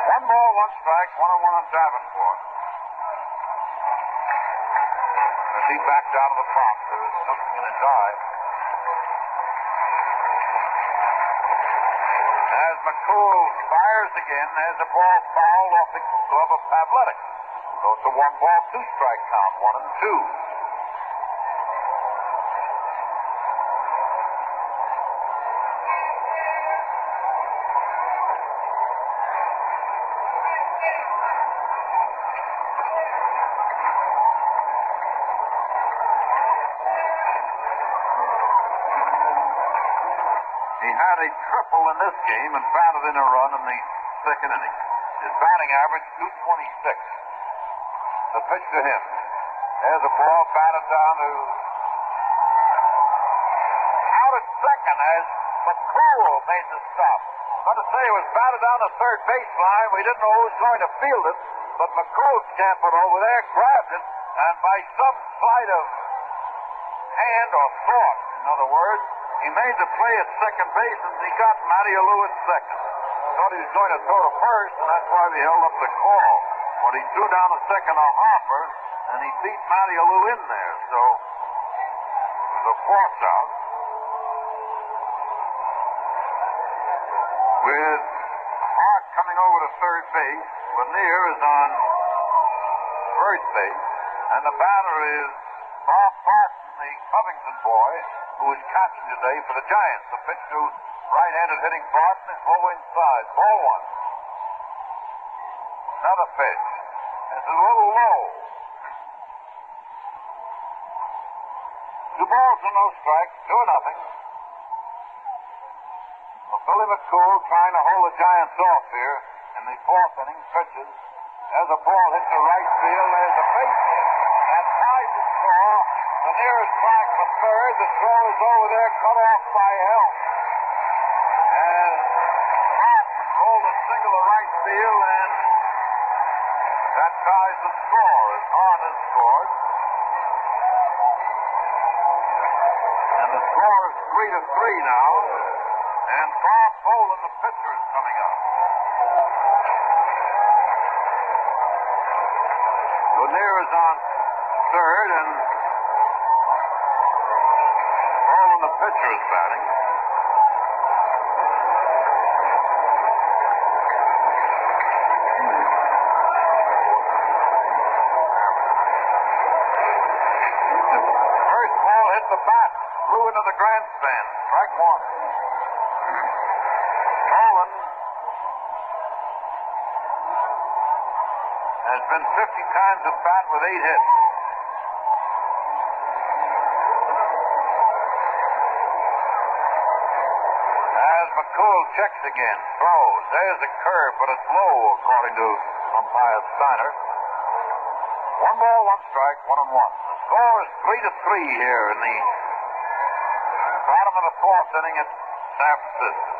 One ball, one strike, 1-1 on Davenport. As he backed out of the box, there was something in his eye. As McCool fires again, there's a ball fouled off the glove of Pavletic. So it's a 1 ball, 2 strike count, 1-2. He had a triple in this game and batted in a run in the second inning. His batting average, .226. The pitch to him. There's a ball batted down to out at second as McCool made the stop. I'm going to say it was batted down the third baseline. We didn't know who was going to field it, but McCool scampered over there, grabbed it, and by some sleight of hand or thought, in other words, he made the play at second base, and he got Matty Alou at second. Thought he was going to throw to first, and that's why they held up the call. But he threw down to second on Hopper, and he beat Matty Alou in there. So, the force out. With Hart coming over to third base, Lanier is on first base, and the batter is Bob Barton, the Covington boy, who is catching today for the Giants. The pitch to right-handed hitting Barton is low inside. Ball one. Another pitch. It's a little low. 2 balls and no strikes, 2-0. Well, Billy McCool trying to hold the Giants off here in the fourth inning. Pitches. There's a ball hit to right field. There's a base hit. That ties the score. The nearest flag for third. The throw is over there, cut off by Helm. And Hart rolled a single to right field, and that ties the score as Hart has scored. And the score is 3-3 now. And Bob Boland, the pitcher, is coming up. Lanier is on third, and Boland, the pitcher, is batting. First ball hit the bat, flew into the grandstand. Strike one. Boland has been 50 times at bat with 8 hits. As McCool checks again, throws. There's a curve, but it's low, according to umpire Steiner. 1 ball, 1 strike, 1-1. The score is 3-3 here in the bottom of the fourth inning at San Francisco.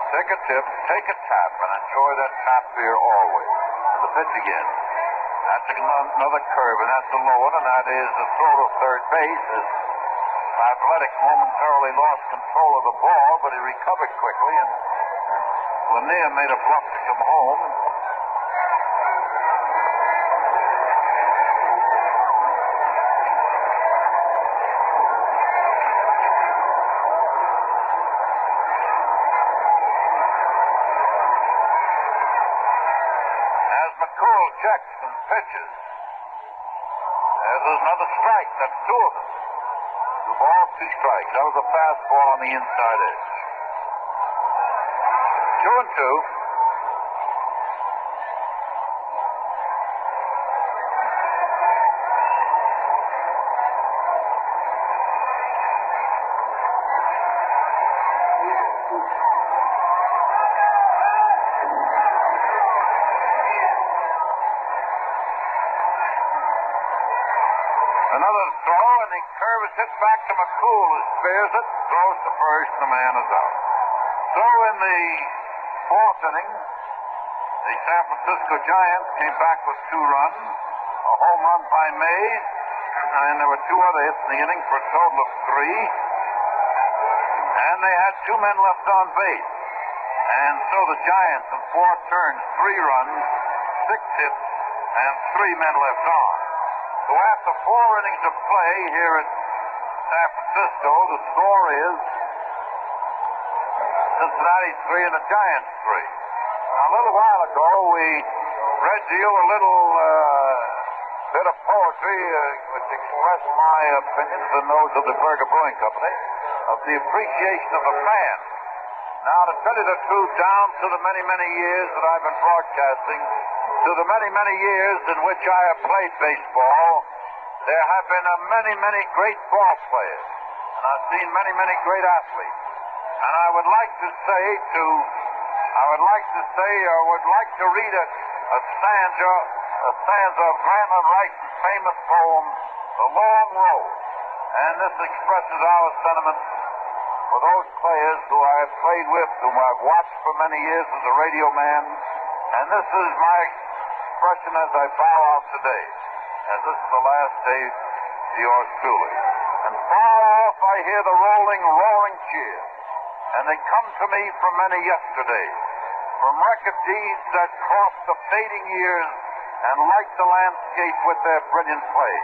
Take a tip, take a tap, and enjoy that tap beer always. The pitch again. That's another curve, and that's a low one, and that is the throw to third base. As Athletic momentarily lost control of the ball, but he recovered quickly, and Lanier made a bluff to come home. McCool checks and pitches. There's another strike. That's 2 of them. 2 balls, 2 strikes. That was a fastball on the inside edge. 2-2. hit back to McCool, who spares it, throws to first, and the man is out. So in the fourth inning, the San Francisco Giants came back with 2 runs, a home run by Mays, and there were 2 other hits in the inning for a total of 3. And they had 2 men left on base. And so the Giants in 4 turns, 3 runs, 6 hits, and 3 men left on. So after 4 innings of play here at San Francisco, the score is Cincinnati 3 and the Giants 3. Now, a little while ago, we read to you a little bit of poetry which expressed my opinions and those of the Burger Brewing Company of the appreciation of the fan. Now, to tell you the truth, down to the many, many years that I've been broadcasting, to the many, many years in which I have played baseball, there have been many, many great ball players, and I've seen many, many great athletes. And I would like to read a stanza of Grantland Wright's famous poem, The Long Road. And this expresses our sentiments for those players who I have played with, whom I've watched for many years as a radio man. And this is my expression as I bow out today, as this is the last day to yours truly. And far off I hear the rolling, roaring cheers, and they come to me from many yesterdays, from record deeds that cross the fading years and light the landscape with their brilliant play.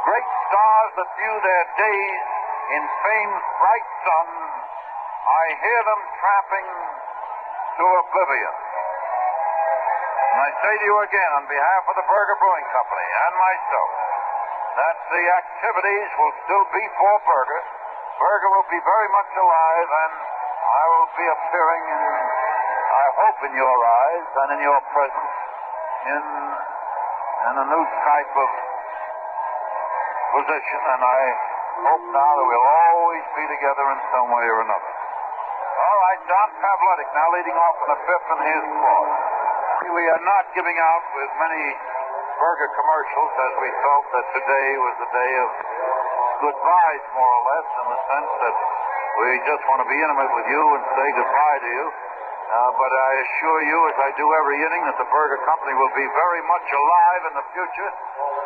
Great stars that view their days in fame's bright sun, I hear them tramping to oblivion. And I say to you again, on behalf of the Burger Brewing Company and myself, that the activities will still be for Burger. Burger will be very much alive, and I will be appearing in, I hope, in your eyes and in your presence in a new type of position, and I hope now that we'll always be together in some way or another. All right, Don Pavletic now leading off in the 5th, and here's Claude. We are not giving out with many Burger commercials, as we felt that today was a day of goodbyes, more or less, in the sense that we just want to be intimate with you and say goodbye to you. But I assure you, as I do every inning, that the Burger Company will be very much alive in the future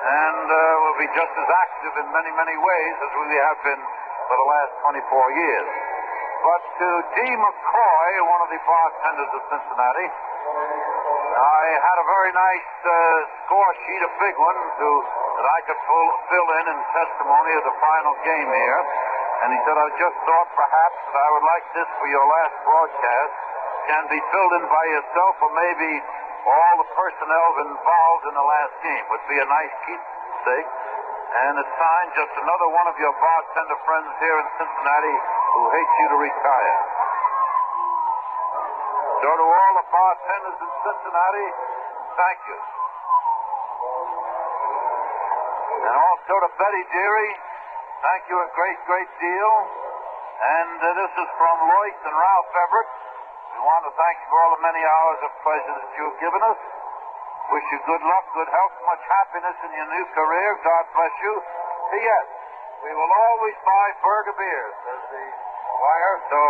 and will be just as active in many, many ways as we have been for the last 24 years. But to D. McCoy, one of the bartenders of Cincinnati, I had a very nice score sheet, a big one, that I could fill in testimony of the final game here. And he said, I just thought perhaps that I would like this for your last broadcast can be filled in by yourself or maybe all the personnel involved in the last game. Would be a nice keepsake. And it's signed just another one of your bartender friends here in Cincinnati who hates you to retire. So to all the bartenders in Cincinnati, thank you. And also to Betty Deary, thank you a great, great deal. And this is from Lois and Ralph Everett. We want to thank you for all the many hours of pleasure that you've given us. Wish you good luck, good health, much happiness in your new career. God bless you. P.S. We will always buy Burger beers, says the wire. So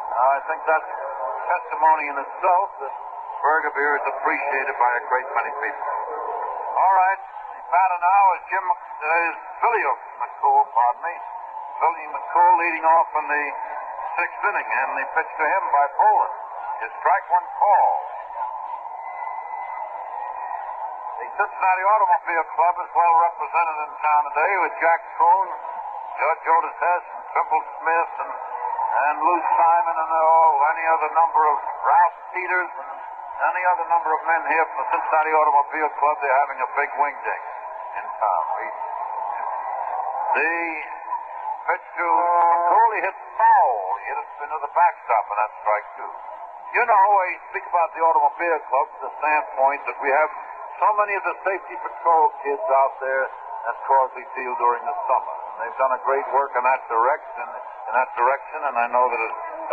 I think that's testimony in itself that Burger beer is appreciated by a great many people. All right. The batter now is Billy McCool, Billy McCool leading off in the 6th inning, and the pitch to him by Poland is strike one call. The Cincinnati Automobile Club is well represented in town today with Jack Coon, Judge Otis Hess, and Trimble Smith, and Lou Simon, and any other number of Ralph Peters, and any other number of men here from the Cincinnati Automobile Club. They're having a big wing ding in town. The pitch to McCool, he hit foul. He hit it into the backstop, and that's strike 2. You know, I speak about the Automobile Club from the standpoint that we have so many of the safety patrol kids out there at Crosby Field during the summer. And they've done a great work in that direction, and I know that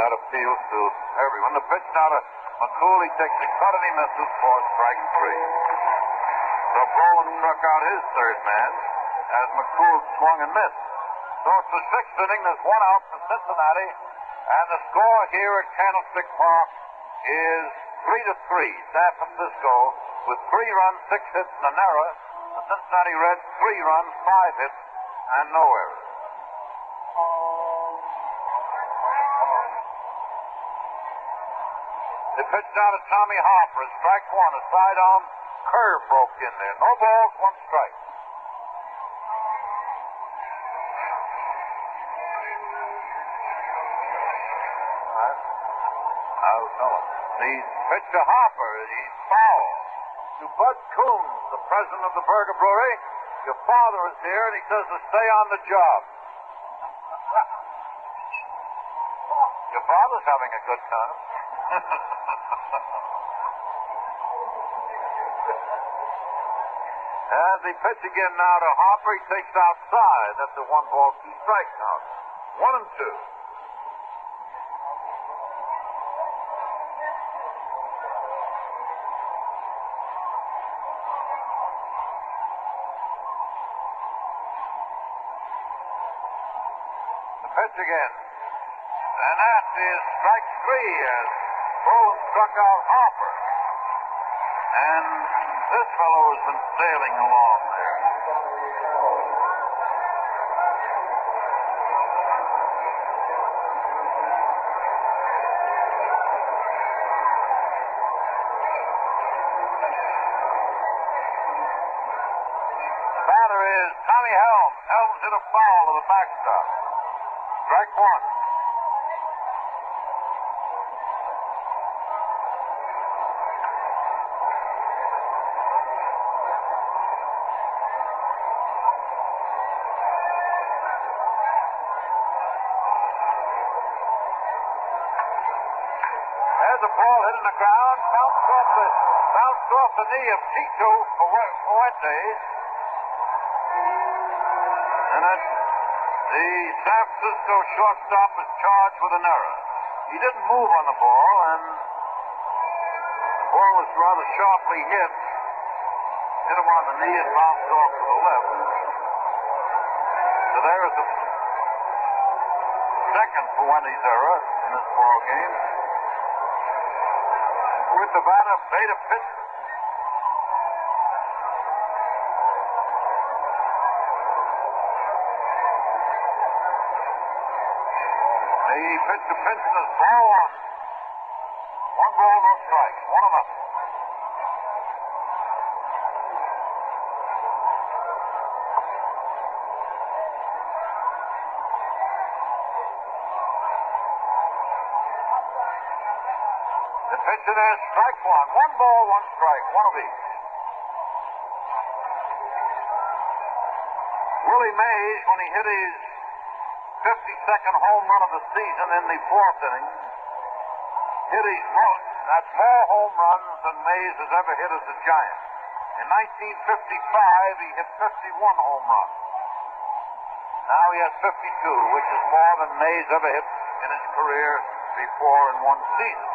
that appeals to everyone. The pitch now to McCool, he takes a cut and he misses for strike 3. So Bowen struck out his third man as McCool swung and missed. So it's the sixth inning. There's one out for Cincinnati. And the score here at Candlestick Park is 3-3. San Francisco with 3 runs, 6 hits, and an error. The Cincinnati Reds 3 runs, 5 hits, and no errors. They pitched out to Tommy Harper. Strike one. A side-on curve broke in there. No balls, 1 strike. The pitch to Harper. He's foul. To Bud Coons, the president of the Burger Brewery. Your father is here, and he says to stay on the job. Your father's having a good time. And the pitch again now to Harper. He takes outside. That's a 1-ball, 2 strike count. 1-2. The pitch again. And that is strike 3 as Bone struck out Harper. And this fellow has been sailing along there. Batter is Tommy Helms. Helms hit a foul to the backstop. Strike 1. There's a ball hit in the ground, bounced off the knee of Tito Fuentes. And the San Francisco shortstop is charged with an error. He didn't move on the ball, and the ball was rather sharply hit. Hit him on the knee and bounced off to the left. So there is the second Fuentes error in this ball game. With the batter, Beta pitch. He pitched to Pinson as ball 1. 1 ball, no strikes. 1-0. The pitch in there, strike 1. 1 ball, 1 strike. 1 of each. Willie Mays, when he hit his 52nd home run of the season in the 4th inning, hit his most. That's more home runs than Mays has ever hit as a Giant. In 1955, he hit 51 home runs. Now he has 52, which is more than Mays ever hit in his career before in one season.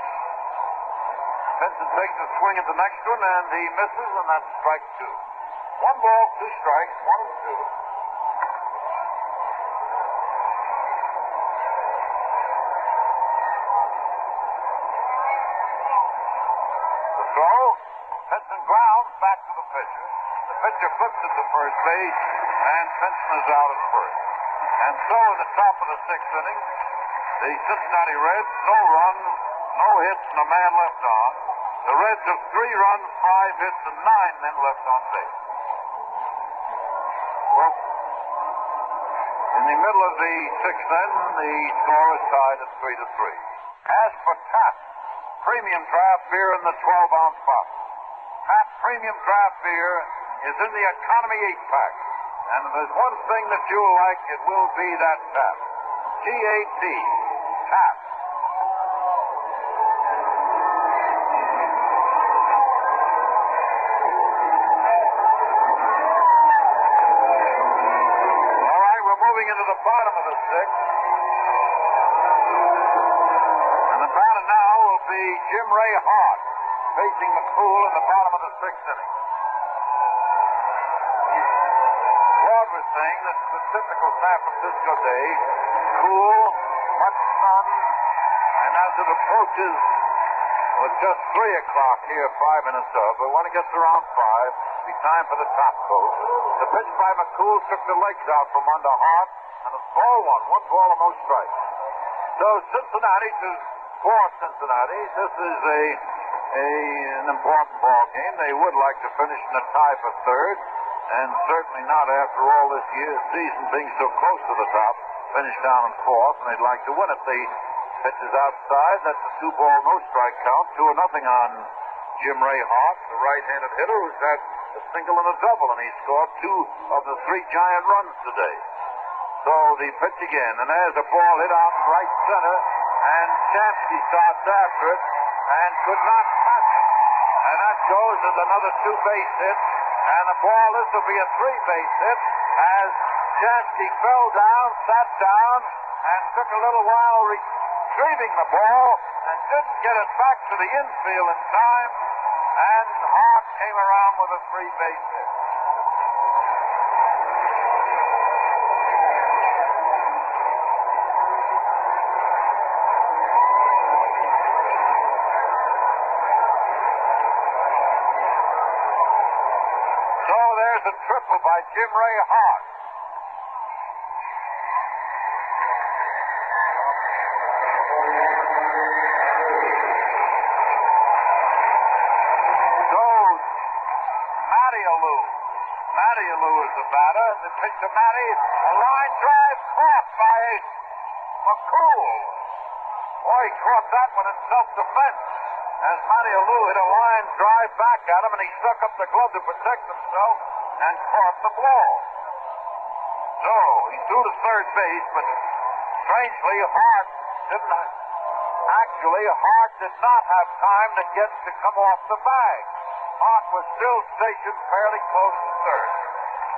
Benson takes a swing at the next one, and he misses, and that's strike 2. 1 ball, 2 strikes, 1-2. The throw, Benson grounds back to the pitcher. The pitcher flips it to first base, and Benson is out at first. And so in the top of the 6th inning, the Cincinnati Reds, no runs, no hits, and a man left on. The Reds have 3 runs, 5 hits, and 9 men left on base. Well, in the middle of the 6th inning, the score is tied at 3-3. As for Tap, premium draft beer in the 12-ounce bottle. Tap premium draft beer is in the economy 8-pack. And if there's one thing that you'll like, it will be that Tap. T-A-P. Tap. Into the bottom of the 6th. And the batter now will be Jim Ray Hart, facing McCool in the bottom of the 6th inning. Claude was saying, this is a typical San Francisco day. Cool, much sun, and as it approaches, well, it's just 3 o'clock here, 5 minutes up, but when it gets around 5, it'll be time for the top coat. The pitch by McCool took the legs out from under Hart, and it's ball one ball and no strikes. So Cincinnati for Cincinnati, this is an important ball game. They would like to finish in a tie for third, and certainly not after all this year's season being so close to the top, finish down in fourth, and they'd like to win if they pitches outside. That's a 2-ball, no strike count. 2-0 on Jim Ray Hart, the right-handed hitter who's had a single and a double, and he scored 2 of the 3 giant runs today. So the pitch again, and there's a ball hit out in right center, and Chansky starts after it and could not touch it. And that goes as another 2-base hit, and the ball, this will be a 3-base hit, as Chansky fell down, sat down, and took a little while retrieving the ball, and didn't get it back to the infield in time, and Hart came around with a 3-base hit. So there's a triple by Jim Ray Hart. Mattialou is the batter. The pitch to Matty. A line drive caught by McCool. Boy, he caught that one in self-defense. As Mattialou hit a line drive back at him, and he stuck up the glove to protect himself and caught the ball. So he threw to third base, but strangely, Hart did not have time to come off the bag. Hart was still stationed fairly close to third.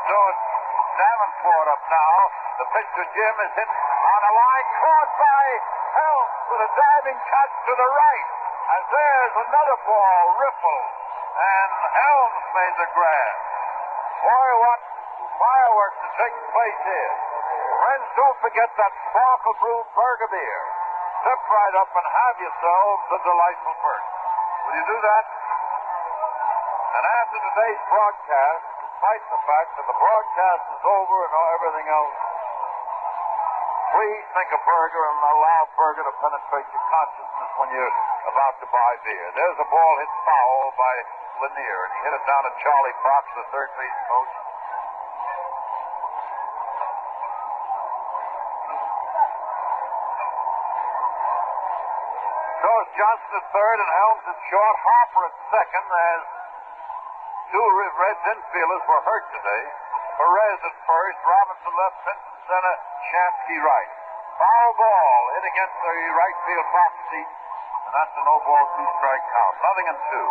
So it's Davenport up now. The pitch to Jim is hit on a line caught by Helms with a diving catch to the right. And there's another ball riffled. And Helms made the grab. Boy, what fireworks are taking place here. Friends, don't forget that sparkle brewed Burger beer. Step right up and have yourselves a delightful burger. Will you do that? And after today's broadcast, despite the fact that the broadcast is over and everything else, please think a burger and allow burger to penetrate your consciousness when you're about to buy beer. There's a ball hit foul by Lanier, and he hit it down to Charlie Fox, the third base coach. Goes Johnson at third and Helms at short. Harper at second as 2 Reds infielders were hurt today. Perez at first, Robinson left, Vincent center, Chansky right. Foul ball hit against the right field box seat, and that's a no-ball, 2-strike count. 0-2.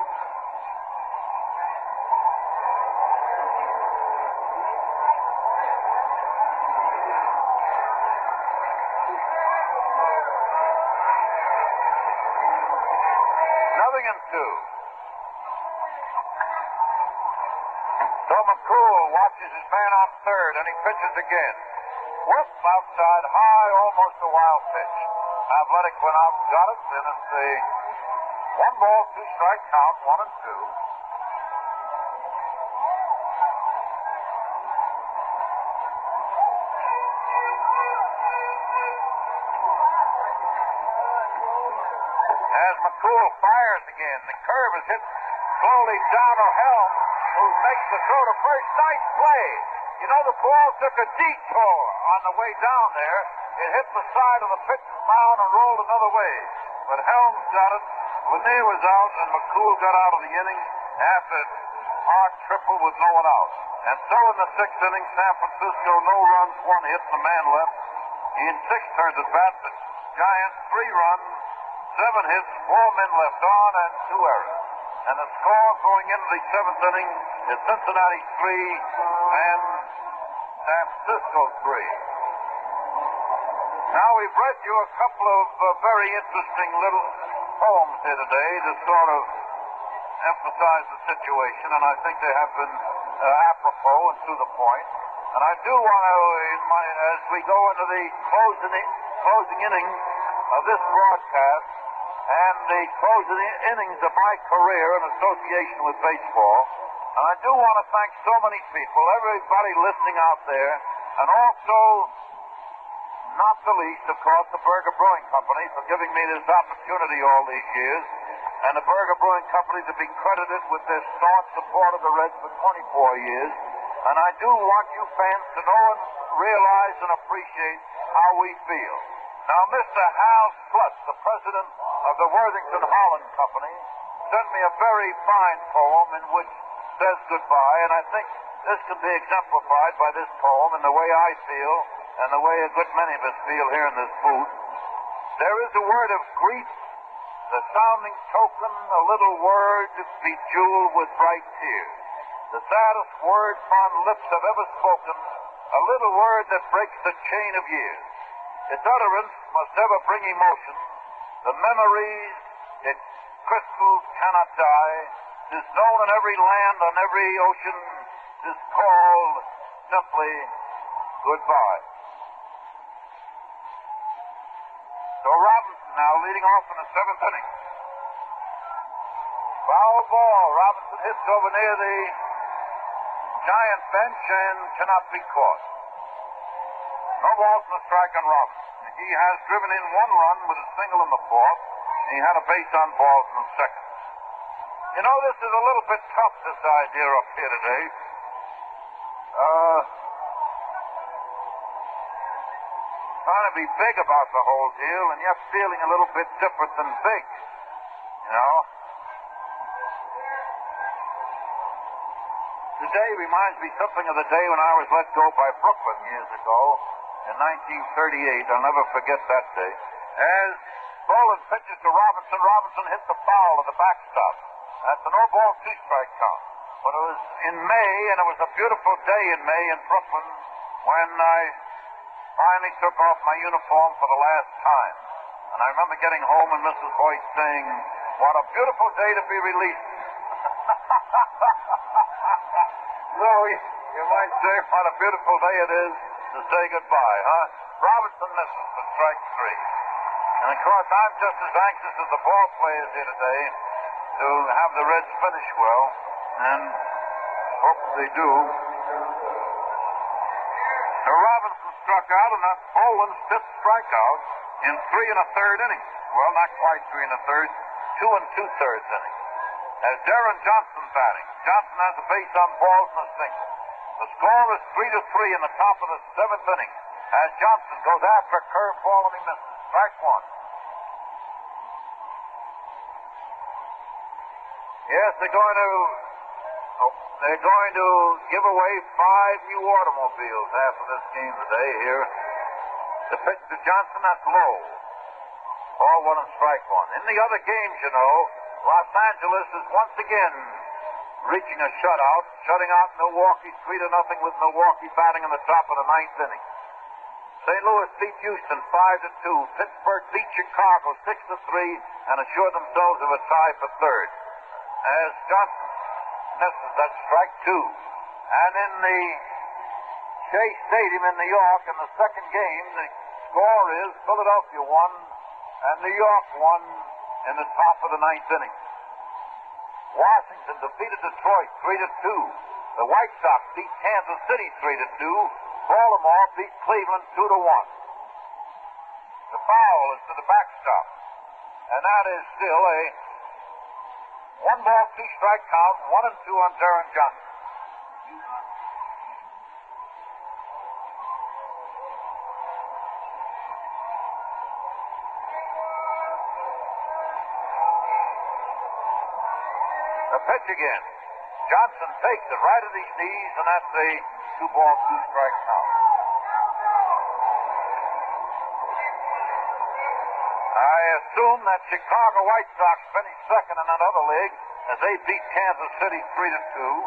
So McCool watches his man on third, and he pitches again. Whoop, outside, high, almost a wild pitch. Athletic went out and got it, and it's a 1-ball, 2-strike count, 1-2. As McCool fires again, the curve is hit slowly down to Helms, who makes the throw to first. Nice play. You know, the ball took a detour on the way down there. It hit the side of the pitcher's mound and rolled another way. But Helms got it. Lanier was out, and McCool got out of the inning after Hart triple with no one out. And so in the 6th inning, San Francisco, no runs, 1 hit, and a man left. In 6 turns at bat, the Giants, 3 runs, 7 hits, 4 men left on, and 2 errors. And the score going into the 7th inning is Cincinnati 3 and San Francisco 3. Now we've read you a couple of very interesting little poems here today to sort of emphasize the situation, and I think they have been apropos and to the point. And I do want to, as we go into the closing inning of this broadcast and the closing innings of my career in association with baseball, and I do want to thank so many people, everybody listening out there, and also, not the least, of course, the Berger Brewing Company for giving me this opportunity all these years, and the Berger Brewing Company to be credited with their staunch support of the Reds for 24 years. And I do want you fans to know and realize and appreciate how we feel. Now, Mr. Hal Slutz, the president of the Worthington Holland Company, sent me a very fine poem in which says goodbye, and I think this can be exemplified by this poem in the way I feel and the way a good many of us feel here in this booth. There is a word of grief, the sounding token, a little word bejeweled with bright tears. The saddest word fond lips have ever spoken, a little word that breaks the chain of years. Its utterance must ever bring emotion. The memories its crystals cannot die. 'Tis known in every land, on every ocean. 'Tis called simply goodbye. So Robinson now leading off in the seventh inning. Foul ball. Robinson hits over near the Giant bench and cannot be caught. No balls and a strike on Robinson. He has driven in one run with a single in the fourth. And he had a base on balls in the second. You know, this is a little bit tough, this idea up here today. Trying to be big about the whole deal, and yet feeling a little bit different than big. You know? Today reminds me something of the day when I was let go by Brooklyn years ago in 1938. I'll never forget that day. As Boland pitches to Robinson, Robinson hits the foul of the backstop. That's a no-ball, two-strike count. But it was in May, and it was a beautiful day in May in Brooklyn when I finally took off my uniform for the last time. And I remember getting home and Mrs. Hoyt saying, "What a beautiful day to be released." So you might say, what a beautiful day it is to say goodbye, huh? Robinson misses for strike three. And of course, I'm just as anxious as the ball players here today to have the Reds finish well, and hope they do. So Robinson struck out, and that's Boland's fifth strikeout in 3 1/3 innings. Well, not quite 3 1/3, 2 2/3 innings. As Darren Johnson batting. Johnson has a base on balls and a single. The score is 3-3 in the top of the seventh inning as Johnson goes after a curveball and he misses. Strike one. Yes, they're going to give away 5 new automobiles after this game today here. The pitch to Johnson, that's low. Ball one and strike one. In the other games, you know, Los Angeles is once again reaching a shutout, shutting out Milwaukee 3-0 with Milwaukee batting in the top of the ninth inning. St. Louis beat Houston 5-2. Pittsburgh beat Chicago 6-3 and assured themselves of a tie for third. As Johnson misses, that strike two. And in the Shea Stadium in New York in the second game, the score is Philadelphia 1 and New York 1 in the top of the ninth inning. Washington defeated Detroit 3-2. The White Sox beat Kansas City 3-2. Baltimore beat Cleveland 2-1. The foul is to the backstop, and that is still a 1-ball, 2-strike count, 1-2 on Darren Johnson. The pitch again. Johnson takes it right at his knees, and that's a 2-ball, 2-strike count. I assume that Chicago White Sox finished second in another league as they beat Kansas City 3-2.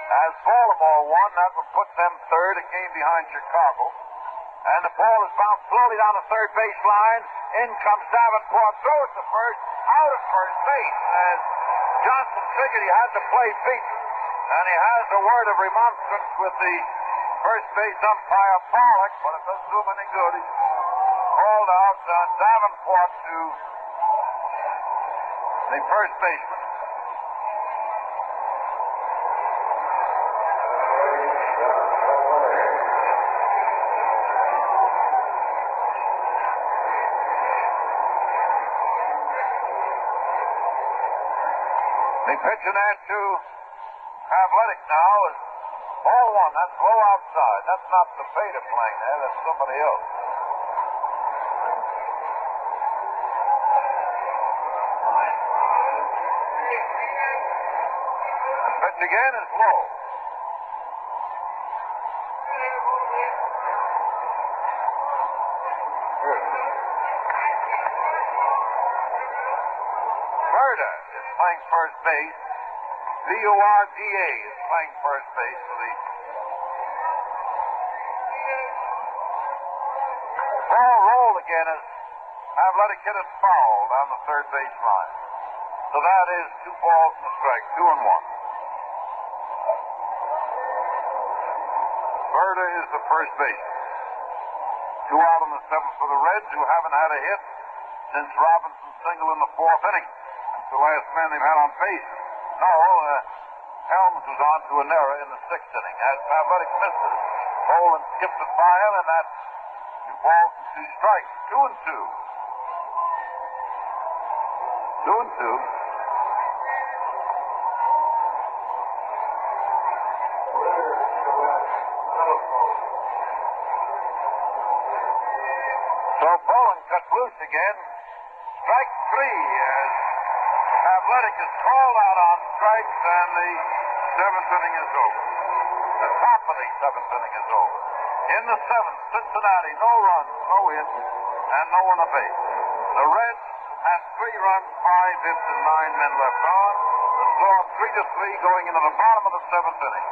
As Baltimore won, that would put them third, a game behind Chicago. And the ball is bounced slowly down the third baseline. In comes Davenport, throws to first, out at first base. As Johnson figured he had to play beaten, and he has a word of remonstrance with the First base umpire Pollock, but it doesn't do him any good. He's called out Davenport to the first baseman. The pitcher there to Pavletic now is ball one. That's low outside. That's not the Feta playing there. That's somebody else. The pitch again is low. Verda is playing first base. Burda is playing first base for the ball rolled again as Pavletic hit it foul down the third base line. So that is 2 balls and a strike, 2-1. Verda is the first baseman. 2 out in the 7th for the Reds, who haven't had a hit since Robinson's single in the 4th inning. That's the last man they've had on base. No, Helms was on to an error in the 6th inning. As Pavletic missed it, Boland skipped it by him, and that's 2 balls and 2 strikes. 2-2. 2-2. So Boland cut loose again. Strike 3 as Pavletic is called out on strikes, and the 7th inning is over. The top of the 7th inning is over. In the 7th, Cincinnati, no runs, no hits, and no one on base. The Reds had 3 runs, 5 hits, and 9 men left on. The score 3-3 going into the bottom of the 7th inning.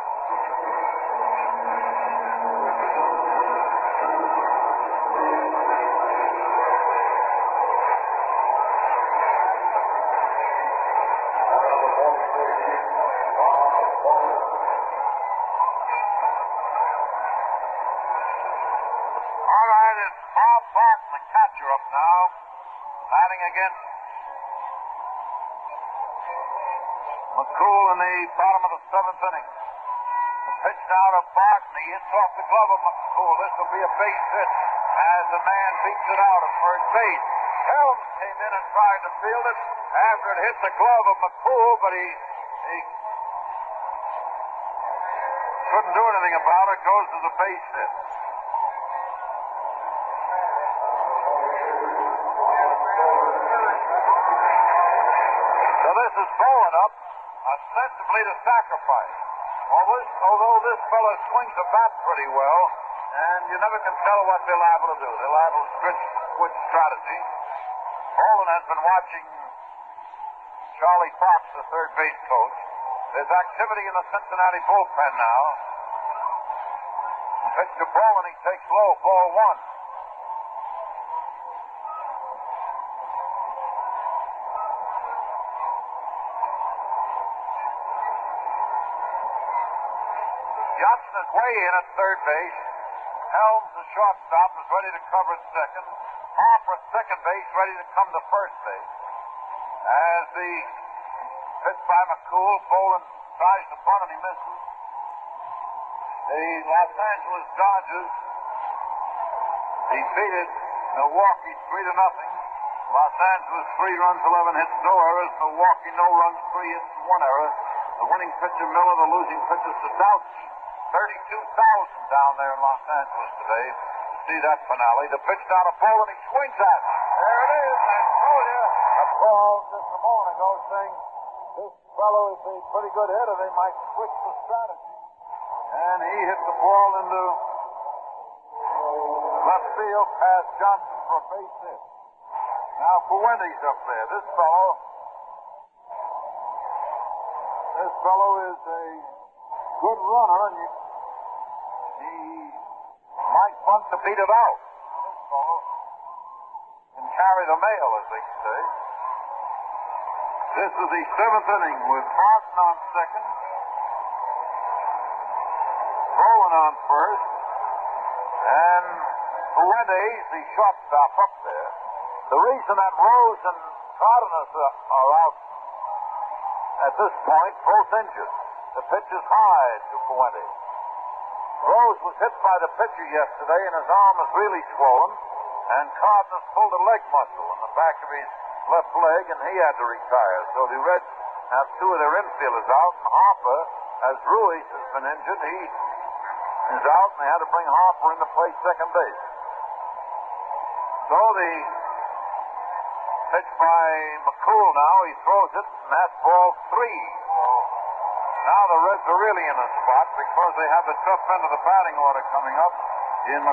Up now, batting against McCool in the bottom of the 7th inning. The pitch now to Barton. He hits off the glove of McCool. This will be a base hit as the man beats it out at first base. Helms came in and tried to field it after it hit the glove of McCool, but he couldn't do anything about it. Goes to the base hit. So this is Bowen up, ostensibly to sacrifice. Although this fella swings the bat pretty well, and you never can tell what they're liable to do. They're liable to switch strategy. Bowen has been watching Charlie Fox, the third base coach. There's activity in the Cincinnati bullpen now. Pitch to Bowen, he takes low, ball 1. Johnson is way in at third base. Helms, the shortstop, is ready to cover at second. Hoffer at second base, ready to come to first base. As the pitch by McCool, Boland tries to bunt and he misses. The Los Angeles Dodgers defeated Milwaukee 3-0. Los Angeles 3 runs, 11 hits, no errors. Milwaukee no runs, 3 hits, and 1 error. The winning pitcher Miller, the losing pitcher Sadowski. 32,000 down there in Los Angeles today to see that finale. The pitch down to Boland, he swings at it. There it is. I told you. A call just a moment ago saying this fellow is a pretty good hitter. They might switch the strategy. And he hit the ball into left field past Johnson for a base hit. Now Fuente's up there. This fellow is a good runner, and he might bunt to beat it out. This fellow can carry the mail, as they say. This is the 7th inning with Barton on second. Bowen Homerun on first. And Fuentes, the shortstop up there. The reason that Rose and Cardenas are out at this point, both injured. The pitch is high to Fuentes. Rose was hit by the pitcher yesterday, and his arm is really swollen. And Cardenas pulled a leg muscle in the back of his left leg, and he had to retire. So the Reds have two of their infielders out, and Harper, as Ruiz has been injured, he is out, and they had to bring Harper in to play second base. So the pitch by McCool now, he throws it, and that's ball 3. So now the Reds are really in a spot because they have the tough end of the batting order coming up in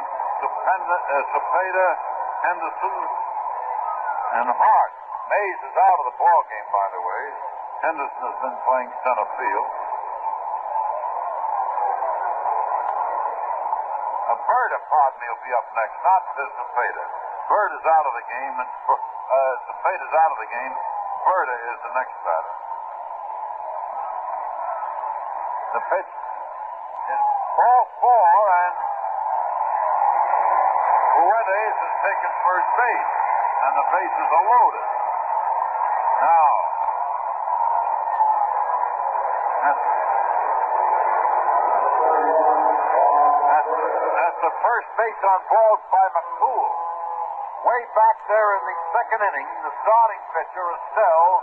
Cepeda, Henderson, and Hart. Mays is out of the ball game, by the way. Henderson has been playing center field. Berta, pardon me, will be up next, not Cepeda. Bird is out of the game, and Cepeda's out of the game. Berta is the next batter. The pitch is ball 4, and Fuentes has taken first base, and the bases are loaded. Now, that's the first base on balls by McCool. Way back there in the second inning, the starting pitcher, Estelle,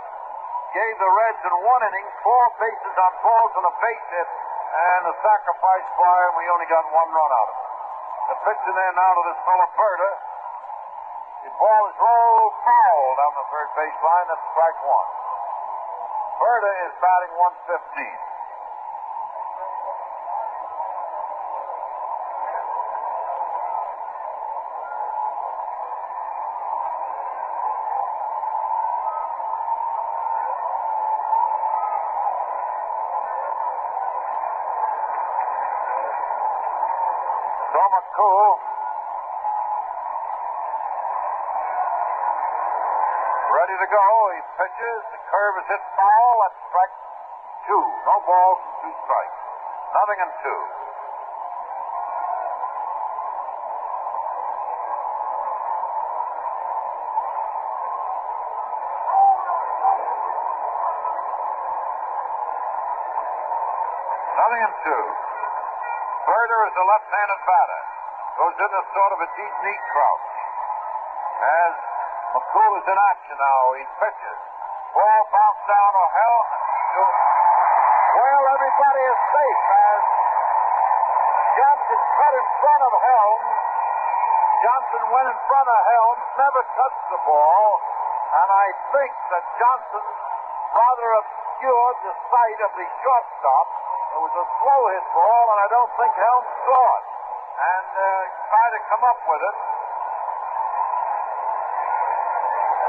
gave the Reds in one inning 4 bases on balls and a base hit, and a sacrifice fly, and we only got 1 run out of it. The pitch in there now to this fellow Berta. The ball is rolled foul down the third baseline. That's strike 1. Berta is batting 115. McCool ready to go. He pitches. The curve is hit foul. That's strike 2. No balls, 2 strikes. Nothing and 2. Nothing and 2. Berta is a left-handed batter. Goes in a sort of a deep knee crouch. As McCool is in action now, he pitches. Ball bounced down to well, everybody is safe as Johnson cut in front of Helms. Johnson went in front of Helms, never touched the ball, and I think that Johnson rather obscured the sight of the shortstop. It was a slow hit ball, and I don't think Helms saw it. And tried to come up with it.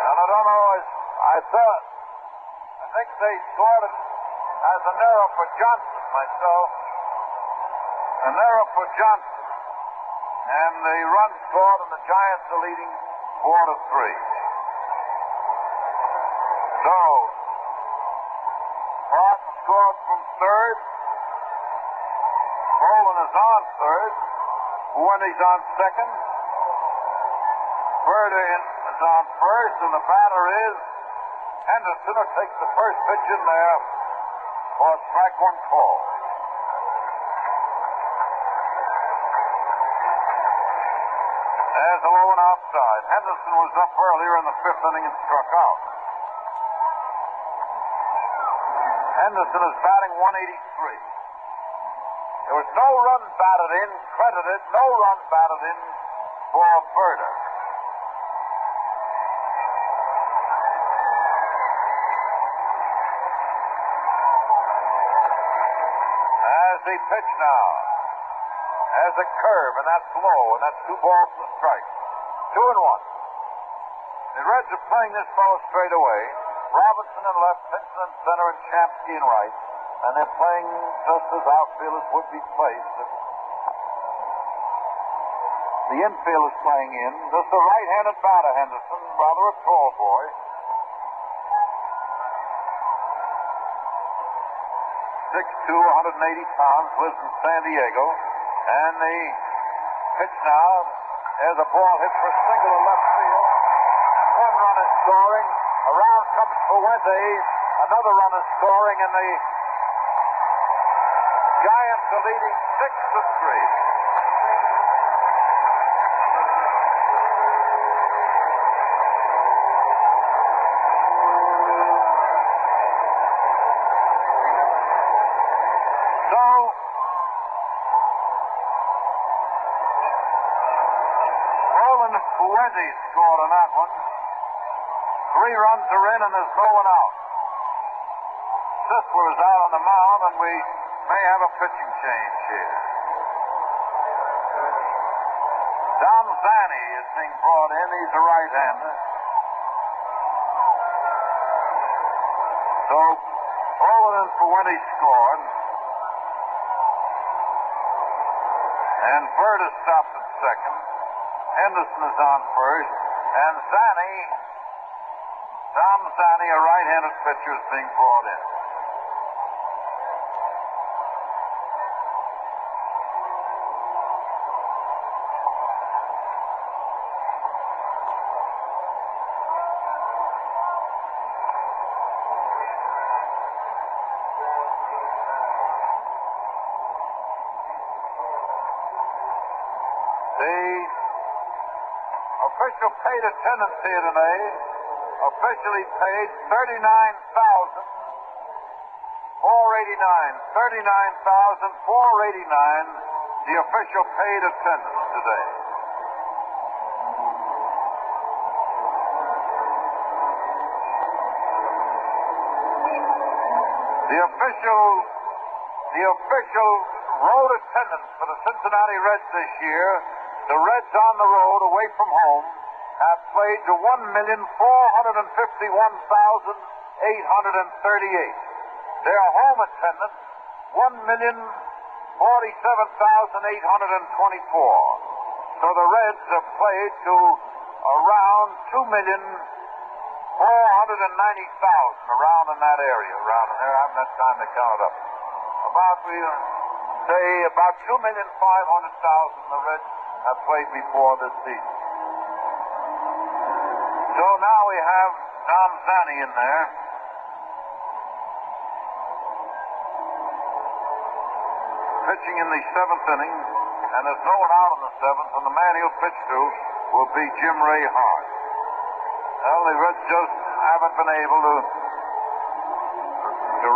And I don't know, I think they scored it as an error for Johnson, myself. An error for Johnson. And the run scored, and the Giants are leading 4-3. So, Barton scored from third. Bolin is on third. Fuentes on second. Berta is on first, and the batter is Henderson, who takes the first pitch in there for a strike 1 call. There's a low one outside. Henderson was up earlier in the 5th inning and struck out. Henderson is batting 183. There was no run batted in, credited, no run batted in for Berta. As they pitch now, has a curve, and that's low, and that's 2 balls and a strike. 2-1. The Reds are playing this ball straight away. Robinson in left, Pinson in center, and Shamsky in right. And they're playing just as outfielders would be placed. The infield is playing in. This is a right-handed batter, Henderson, rather a tall boy. 6'2", 180 pounds, lives in San Diego. And the pitch now, there's a ball hit for a single to left field. One run is scoring. Around comes Fuentes. Another run is scoring, and the Giants are leading 6-3. So, Roland Fuentes scored on that one. 3 runs are in, and there's no one out. Sisler is out on the mound, and we may have a pitching change here. Don Zanny is being brought in. He's a right-hander. So, Roland and Fuentes scored. And Bird is stopped at second. Henderson is on first. And Zanny, Tom Zanny, a right-handed pitcher, is being brought in. The official paid attendance here today, officially paid $39,489. $39,489, the official paid attendance today. The official road attendance for the Cincinnati Reds this year, the Reds on the road away from home have played to 1,451,838. Their home attendance, 1,047,824. So the Reds have played to around 2,490,000, around in that area, around in there. I haven't had time to count it up. About 2,500,000 the Reds have played before this season. So now we have Tom Zanny in there. Pitching in the 7th inning, and there's no one out in the 7th, and the man he'll pitch to will be Jim Ray Hart. Well, the Reds just haven't been able to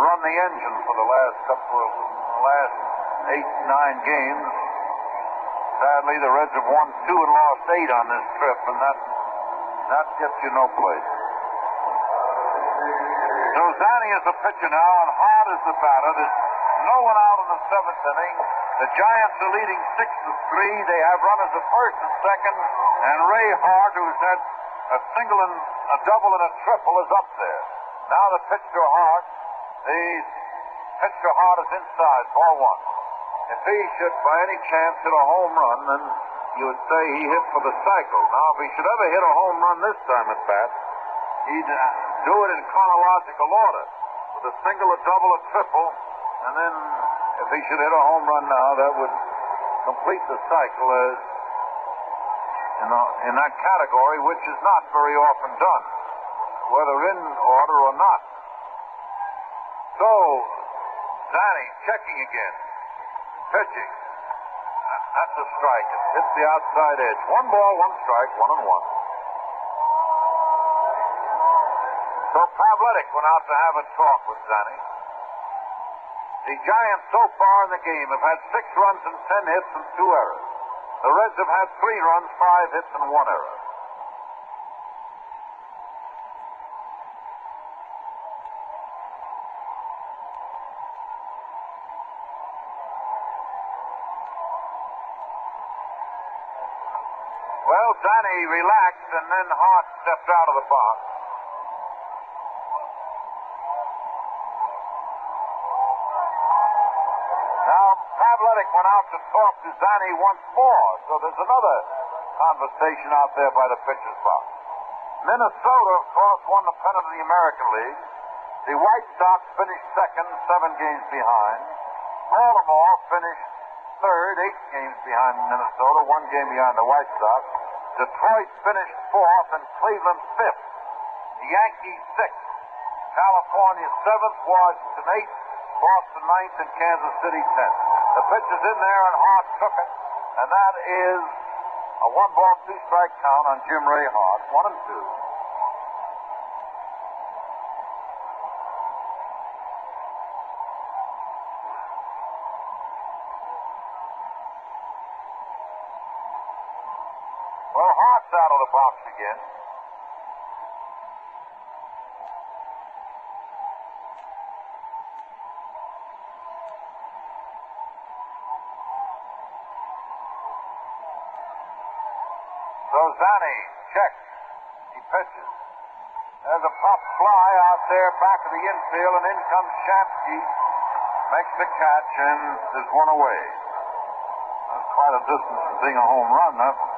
run the engine for the last 8-9 games. Sadly, the Reds have won 2 and lost 8 on this trip, and that gets you no place. So Zanny is the pitcher now, and Hart is the batter. There's no one out in the 7th inning. The Giants are leading 6-3. They have runners at first and second, and Ray Hart, who's had a single and a double and a triple, is up there. Now the pitch to Hart. The pitch to Hart is inside, ball 1. If he should by any chance hit a home run, then you would say he hit for the cycle. Now, if he should ever hit a home run this time at bat, he'd do it in chronological order, with a single, a double, a triple, and then if he should hit a home run now, that would complete the cycle as in that category, which is not very often done, whether in order or not. So, Zanny checking again. Pitching. That's a strike. It hits the outside edge. 1 ball, 1 strike, 1-1. So Pavletic went out to have a talk with Zanny. The Giants so far in the game have had 6 runs and 10 hits and 2 errors. The Reds have had 3 runs, 5 hits, and 1 error. Well, Zanny relaxed, and then Hart stepped out of the box. Now, Pavletic went out to talk to Zanny once more, so there's another conversation out there by the pitcher's box. Minnesota, of course, won the pennant of the American League. The White Sox finished second, 7 games behind. Baltimore finished third, 8 games behind Minnesota, 1 game behind the White Sox. Detroit finished 4th and Cleveland 5th. The Yankees 6th. California 7th, Washington 8th, Boston 9th, and Kansas City 10th. The pitch is in there, and Hart took it, and that is a 1-ball, 2-strike count on Jim Ray Hart, 1-2. Well, Hart's out of the box again. So Zanny, check. He pitches. There's a pop fly out there back of the infield, and in comes Shamsky. Makes the catch, and there's one away. That's quite a distance from being a home run, that one.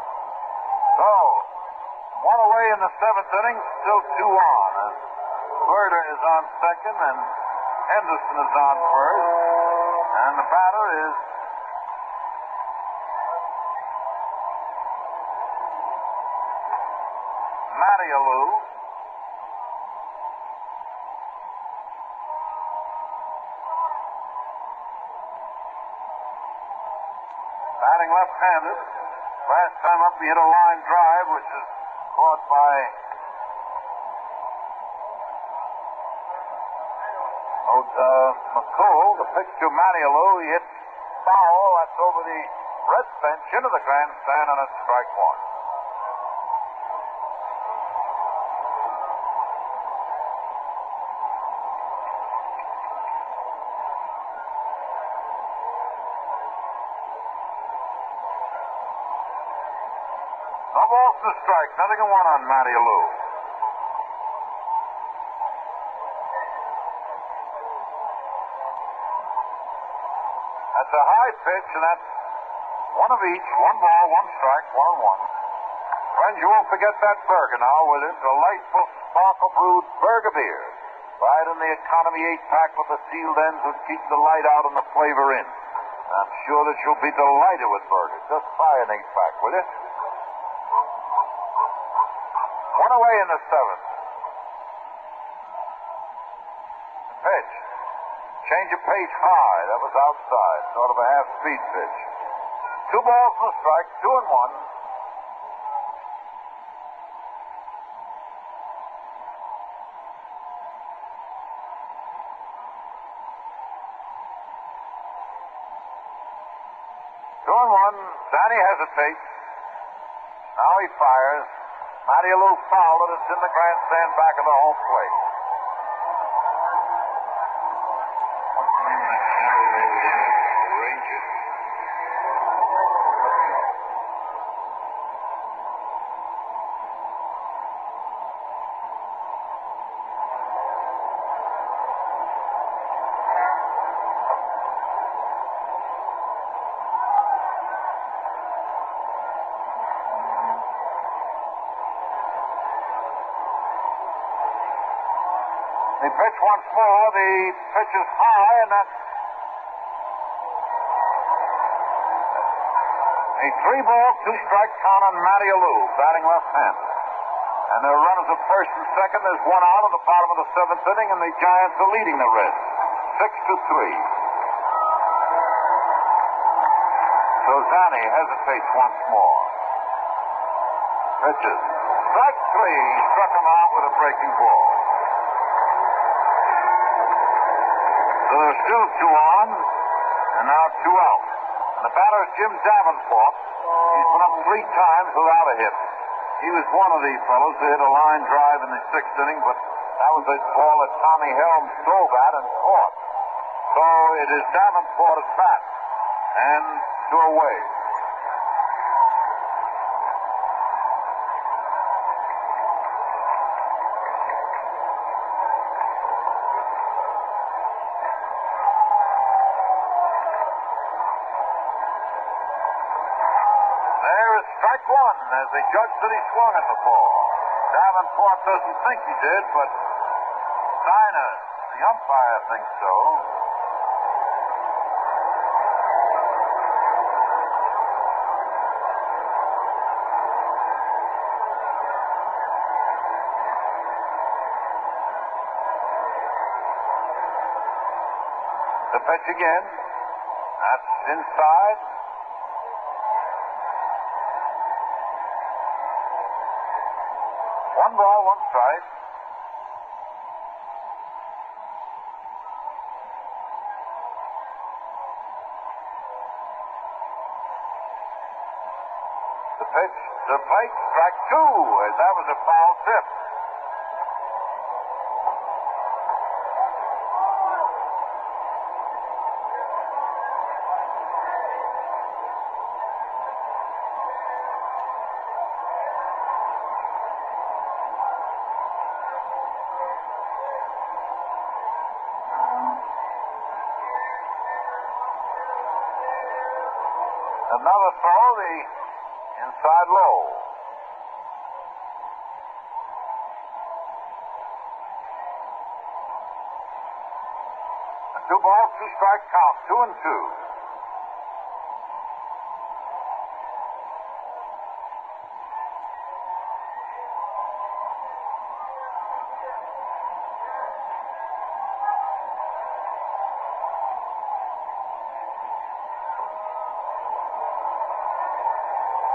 So, one away in the 7th inning, still 2 on. And Berta is on second, and Henderson is on first. And the batter is Mattialou. Batting left-handed. Last time up, he hit a line drive, which is caught by McCool. The pitch to Mattialou. He hits foul. That's over the red bench into the grandstand, and it's strike 1. No balls to strike. Nothing in 1 on Mattialou. That's a high pitch, and that's one of each. 1 ball, 1 strike, 1-1. Friends, you won't forget that burger now with it. Delightful sparkle brewed burger beer. Right in the economy 8-pack with the sealed ends which keep the light out and the flavor in. I'm sure that you'll be delighted with burgers. Just buy an 8-pack, will you? 1 away in the 7th. Pitch. Change of pace high. That was outside. Sort of a half-speed pitch. 2 balls and a strike. 2-1. Zanny hesitates. Now he fires. Mattialou fouled it. It's in the grandstand back of the home plate. They pitch once more. The pitch is high, and that's a 3-ball, 2-strike count on Mattialou, batting left-handed. And there are runners at first and second. There's 1 out at the bottom of the 7th inning, and the Giants are leading the Reds 6-3. So Zanny hesitates once more. Pitches. Strike 3. He struck him out with a breaking ball. So there's still 2 on, and now 2 out. And the batter is Jim Davenport. He's been up 3 times without a hit. He was one of these fellows who hit a line drive in the 6th inning, but that was a ball that Tommy Helms dove at and caught. So it is Davenport at bat, and 2 away. Strike 1 as the judge said he swung at the ball. Davenport doesn't think he did, but Steiner, the umpire, thinks so. The pitch again. That's inside. One ball, one strike. The pitch to the plate, strike two, as that was a foul tip. Another throw, the inside low. A 2-ball, 2-strike count, 2-2.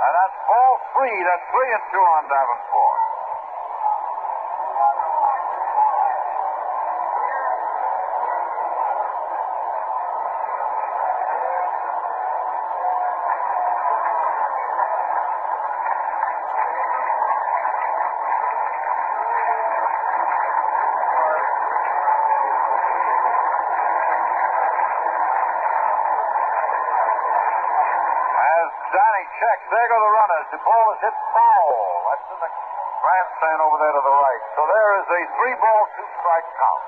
And that's ball three. That's 3-2 on Davenport. Johnny checks. There go the runners. The ball is hit foul. That's in the grandstand over there to the right. So there is a 3-ball, 2-strike count.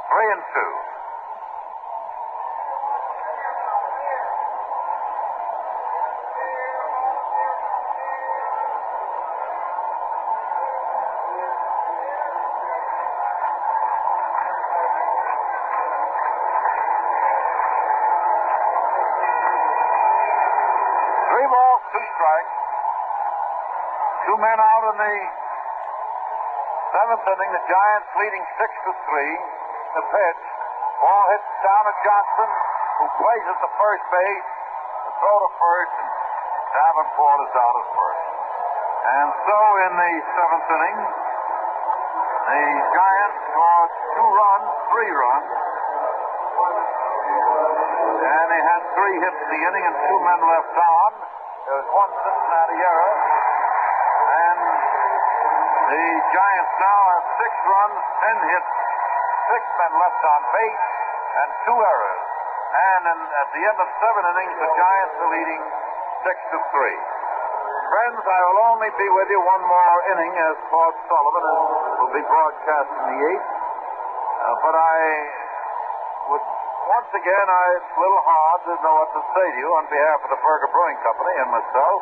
3-2. Two men out in the seventh inning. The Giants leading 6-3. The pitch. Ball hits down at Johnson, who plays at the first base. The throw to first, and Davenport is out at first. And so in the seventh inning, the Giants scored 2 runs, 3 runs. And they had 3 hits in the inning and 2 men left on. There was 1 Cincinnati error. And the Giants now have 6 runs, 10 hits, 6 men left on base, and 2 errors. And at the end of 7 innings, the Giants are leading 6-3. Friends, I will only be with you one more inning as Claude Sullivan will be broadcast in the 8th. But I would, once again, it's a little hard to know what to say to you on behalf of the Berger Brewing Company and myself.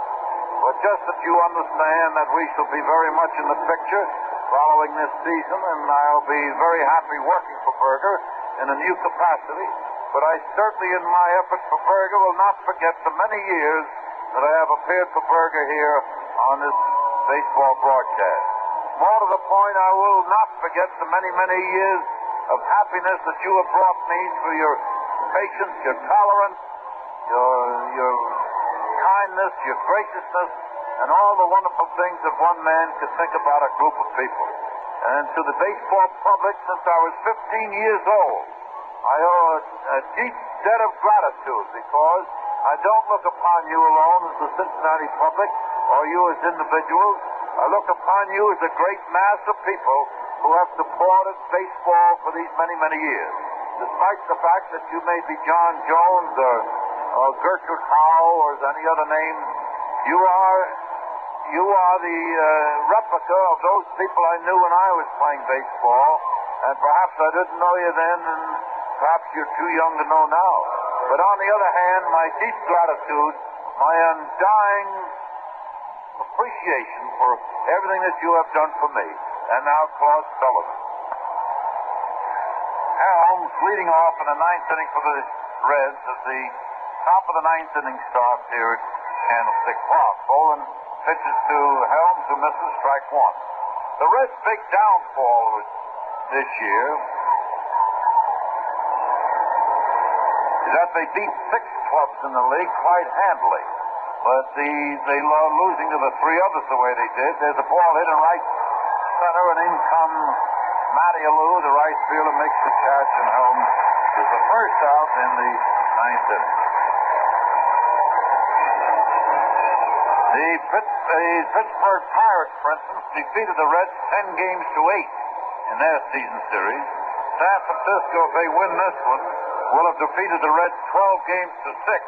But just that you understand that we shall be very much in the picture following this season, and I'll be very happy working for Berger in a new capacity. But I certainly, in my efforts for Berger, will not forget the many years that I have appeared for Berger here on this baseball broadcast. More to the point, I will not forget the many, many years of happiness that you have brought me through your patience, your tolerance, your kindness, your graciousness, and all the wonderful things that one man could think about a group of people. And to the baseball public, since I was 15 years old, I owe a deep debt of gratitude, because I don't look upon you alone as the Cincinnati public or you as individuals. I look upon you as a great mass of people who have supported baseball for these many, many years. Despite the fact that you may be John Jones or Gertrude Howe or any other name, you are the replica of those people I knew when I was playing baseball. And perhaps I didn't know you then, and perhaps you're too young to know now. But on the other hand, my deep gratitude, my undying appreciation for everything that you have done for me. And now Claude Sullivan. Helms leading off in the 9th inning for the Reds as the top of the 9th inning starts here at Candlestick Park. Bolin pitches to Helms, who misses strike 1. The Reds' big downfall was this year is that they beat 6 clubs in the league quite handily. But they love losing to the 3 others the way they did. There's a ball hit in right center, and in comes Matty Alou, the right fielder, makes the catch, and Holmes is the first out in the 9th inning. The Pittsburgh Pirates, for instance, defeated the Reds 10 games to 8 in their season series. San Francisco, if they win this one, will have defeated the Reds 12 games to 6.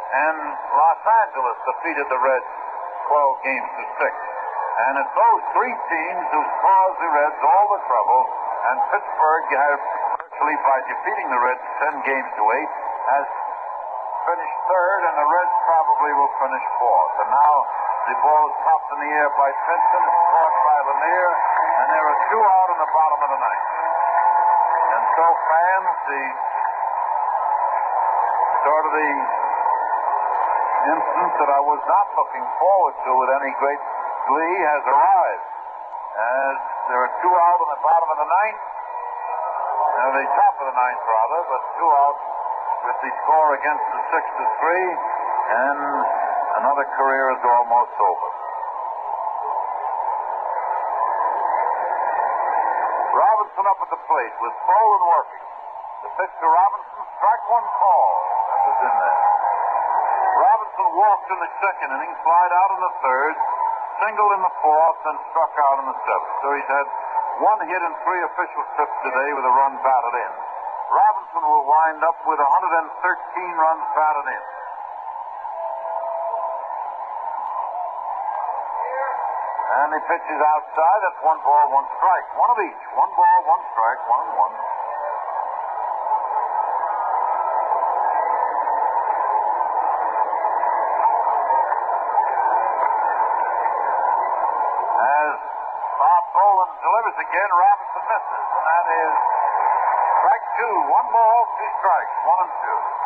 And Los Angeles defeated the Reds 12 games to 6. And it's those 3 teams who caused the Reds all the trouble. And Pittsburgh has virtually, by defeating the Reds 10 games to 8, has finished 3rd, and the Reds probably will finish 4th. And now the ball is popped in the air by Pinson, caught by Lanier, and there are 2 out in the bottom of the 9th. And so, fans, the sort of the instance that I was not looking forward to with any great glee has arrived. As there are 2 out in the bottom of the 9th, the top of the 9th rather, but 2 out with the score against the 6-3, and another career is almost over. Robinson up at the plate with Boland working. The pitch to Robinson, strike 1 call. That was in there. Robinson walked in the 2nd inning, flied out in the 3rd, singled in the 4th, and struck out in the 7th. So he's had 1 hit and 3 official trips today with a run batted in. Robinson will wind up with 113 runs batted in. And he pitches outside. That's 1 ball, 1 strike. 1 of each. 1 ball, 1 strike, 1-1. As Bob Boland delivers again, Robinson misses. And that is strike 2. 1 ball, 2 strikes. 1-2.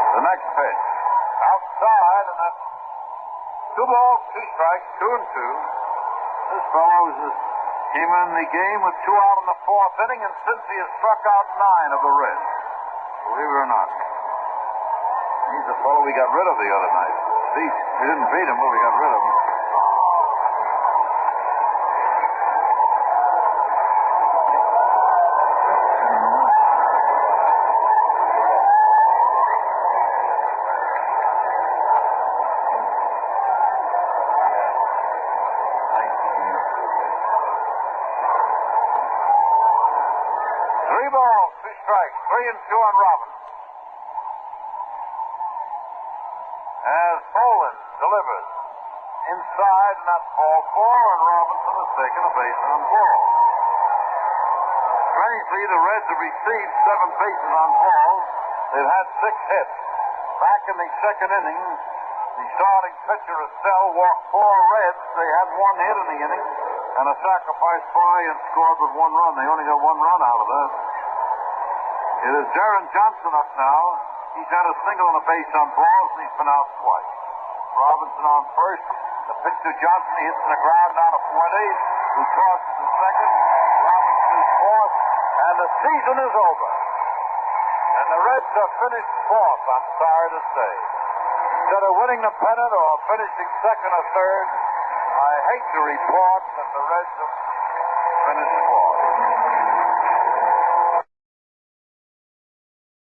The next pitch. Outside, and that's 2 balls, 2 strikes, 2-2. This fellow came in the game with 2 out in the 4th inning, and since he has struck out 9 of the Reds. Believe it or not. He's the fellow we got rid of the other night. See, we didn't beat him, but we got rid of him. Strike, 3-2 on Robinson. As Boland delivers inside, and that's ball 4, and Robinson has taken a base on ball. Strangely, the Reds have received 7 bases on balls. They've had 6 hits. Back in the 2nd inning, the starting pitcher, Estelle, walked 4 Reds. They had 1 hit in the inning, and a sacrifice fly, and scored with 1 run. They only got 1 run out of that. It is Darren Johnson up now. He's had a single and a base on balls, and he's been out twice. Robinson on first. The pitch to Johnson. He hits the ground down to Fuente, who tosses to second. Robinson is 4th, and the season is over. And the Reds have finished 4th, I'm sorry to say. Instead of winning the pennant or finishing 2nd or 3rd, I hate to report that the Reds have finished 4th.